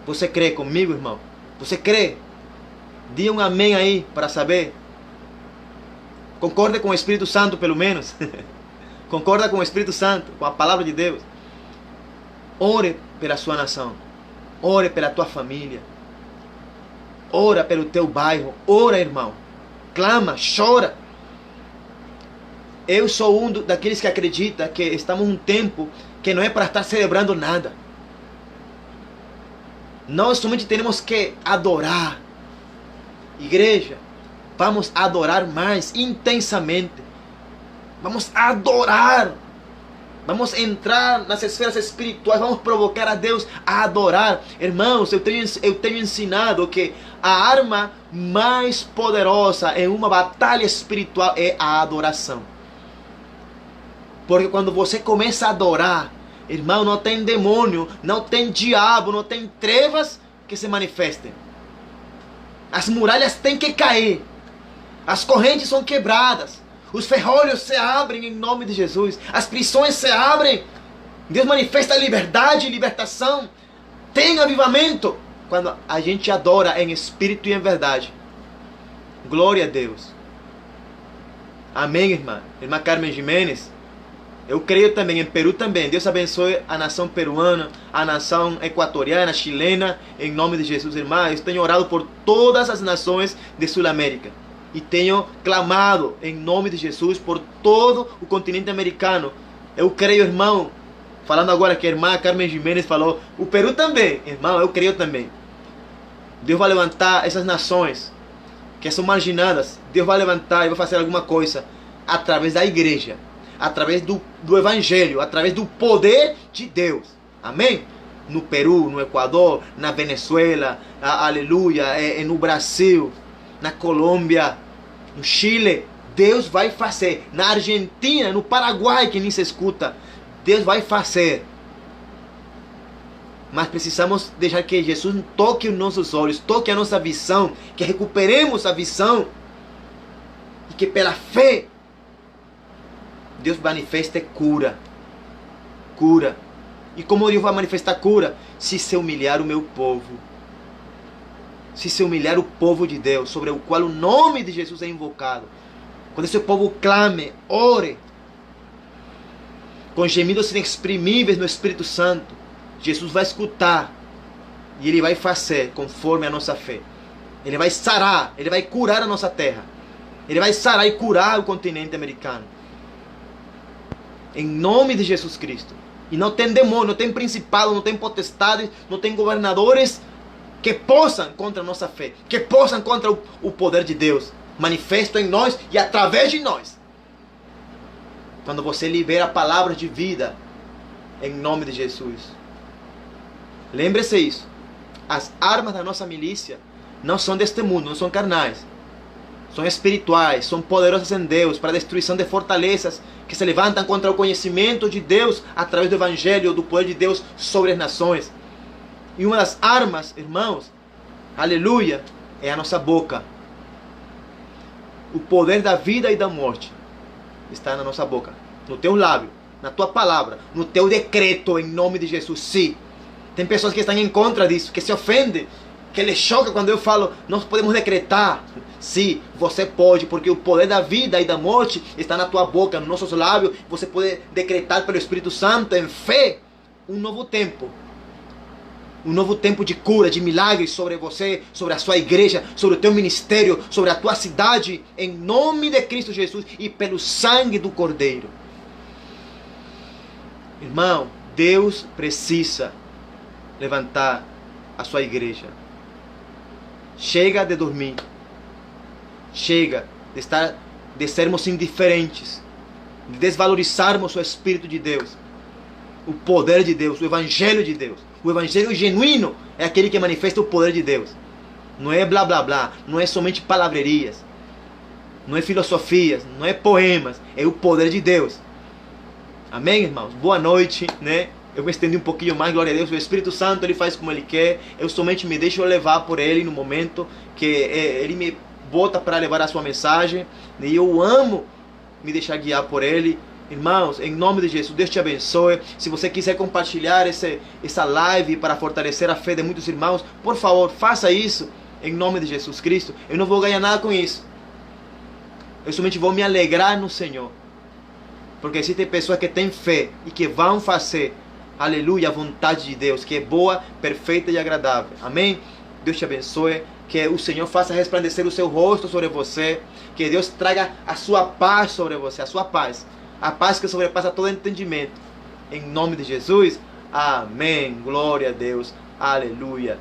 Você crê comigo, irmão? Você crê? Diga um amém aí para saber. Concorda com o Espírito Santo, pelo menos. Concorda com o Espírito Santo, com a palavra de Deus. Ore pela sua nação. Ore pela tua família. Ora pelo teu bairro. Ora, irmão. Clama, chora. Eu sou um daqueles que acredita que estamos num tempo que não é para estar celebrando nada. Nós somente temos que adorar. Igreja, vamos adorar mais intensamente. Vamos adorar. Vamos entrar nas esferas espirituais. Vamos provocar a Deus a adorar. Irmãos, eu tenho ensinado que a arma mais poderosa em uma batalha espiritual é a adoração. Porque quando você começa a adorar, irmão, não tem demônio, não tem diabo, não tem trevas que se manifestem. As muralhas têm que cair. As correntes são quebradas. Os ferrolhos se abrem em nome de Jesus. As prisões se abrem. Deus manifesta liberdade e libertação. Tem avivamento quando a gente adora em espírito e em verdade. Glória a Deus. Amém, irmã. Irmã Carmen Jimenez. Eu creio também, em Peru também. Deus abençoe a nação peruana, a nação equatoriana, chilena, em nome de Jesus, irmã. Eu tenho orado por todas as nações de Sul-América. E tenho clamado em nome de Jesus por todo o continente americano. Eu creio, irmão. Falando agora que a irmã Carmen Jimenez falou, o Peru também. Irmão, eu creio também. Deus vai levantar essas nações que são marginadas. Deus vai levantar e vai fazer alguma coisa através da igreja, através do evangelho, através do poder de Deus. Amém? No Peru, no Equador, na Venezuela, aleluia, no Brasil, na Colômbia, no Chile. Deus vai fazer. Na Argentina, no Paraguai, que nem se escuta, Deus vai fazer. Mas precisamos deixar que Jesus toque os nossos olhos, toque a nossa visão, que recuperemos a visão e que pela fé Deus manifeste cura. Cura. E como Deus vai manifestar cura? Se humilhar o meu povo. Se humilhar o povo de Deus, sobre o qual o nome de Jesus é invocado. Quando esse povo clame, ore, com gemidos inexprimíveis no Espírito Santo, Jesus vai escutar e Ele vai fazer conforme a nossa fé. Ele vai sarar, Ele vai curar a nossa terra. Ele vai sarar e curar o continente americano. Em nome de Jesus Cristo. E não tem demônio, não tem principado, não tem potestades, não tem governadores que possam contra a nossa fé, que possam contra o poder de Deus, manifesto em nós e através de nós. Quando você libera palavras de vida, em nome de Jesus. Lembre-se isso. As armas da nossa milícia não são deste mundo, não são carnais. São espirituais, são poderosas em Deus para a destruição de fortalezas que se levantam contra o conhecimento de Deus através do Evangelho, do poder de Deus sobre as nações. E uma das armas, irmãos, aleluia, é a nossa boca. O poder da vida e da morte está na nossa boca, no teu lábio, na tua palavra, no teu decreto em nome de Jesus. Sim. Tem pessoas que estão em contra disso, que se ofendem, que lhes choca quando eu falo, nós podemos decretar. Sim, você pode, porque o poder da vida e da morte está na tua boca, nos nossos lábios. Você pode decretar pelo Espírito Santo, em fé, um novo tempo. Um novo tempo de cura, de milagres sobre você, sobre a sua igreja, sobre o teu ministério, sobre a tua cidade, em nome de Cristo Jesus e pelo sangue do Cordeiro. Irmão, Deus precisa levantar a sua igreja. Chega de dormir. Chega de sermos indiferentes, de desvalorizarmos o Espírito de Deus, o poder de Deus, o Evangelho de Deus. O Evangelho genuíno é aquele que manifesta o poder de Deus. Não é blá blá blá, não é somente palavrerias, não é filosofias, não é poemas, é o poder de Deus. Amém, irmãos? Boa noite, né? Eu me estendi um pouquinho mais, glória a Deus. O Espírito Santo, Ele faz como Ele quer. Eu somente me deixo levar por Ele no momento que Ele me bota para levar a sua mensagem. E eu amo me deixar guiar por Ele. Irmãos, em nome de Jesus, Deus te abençoe. Se você quiser compartilhar essa live para fortalecer a fé de muitos irmãos, por favor, faça isso em nome de Jesus Cristo. Eu não vou ganhar nada com isso. Eu somente vou me alegrar no Senhor. Porque existem pessoas que têm fé e que vão fazer, aleluia, a vontade de Deus, que é boa, perfeita e agradável. Amém? Deus te abençoe. Que o Senhor faça resplandecer o seu rosto sobre você. Que Deus traga a sua paz sobre você, a sua paz. A paz que sobrepassa todo entendimento. Em nome de Jesus. Amém. Glória a Deus. Aleluia.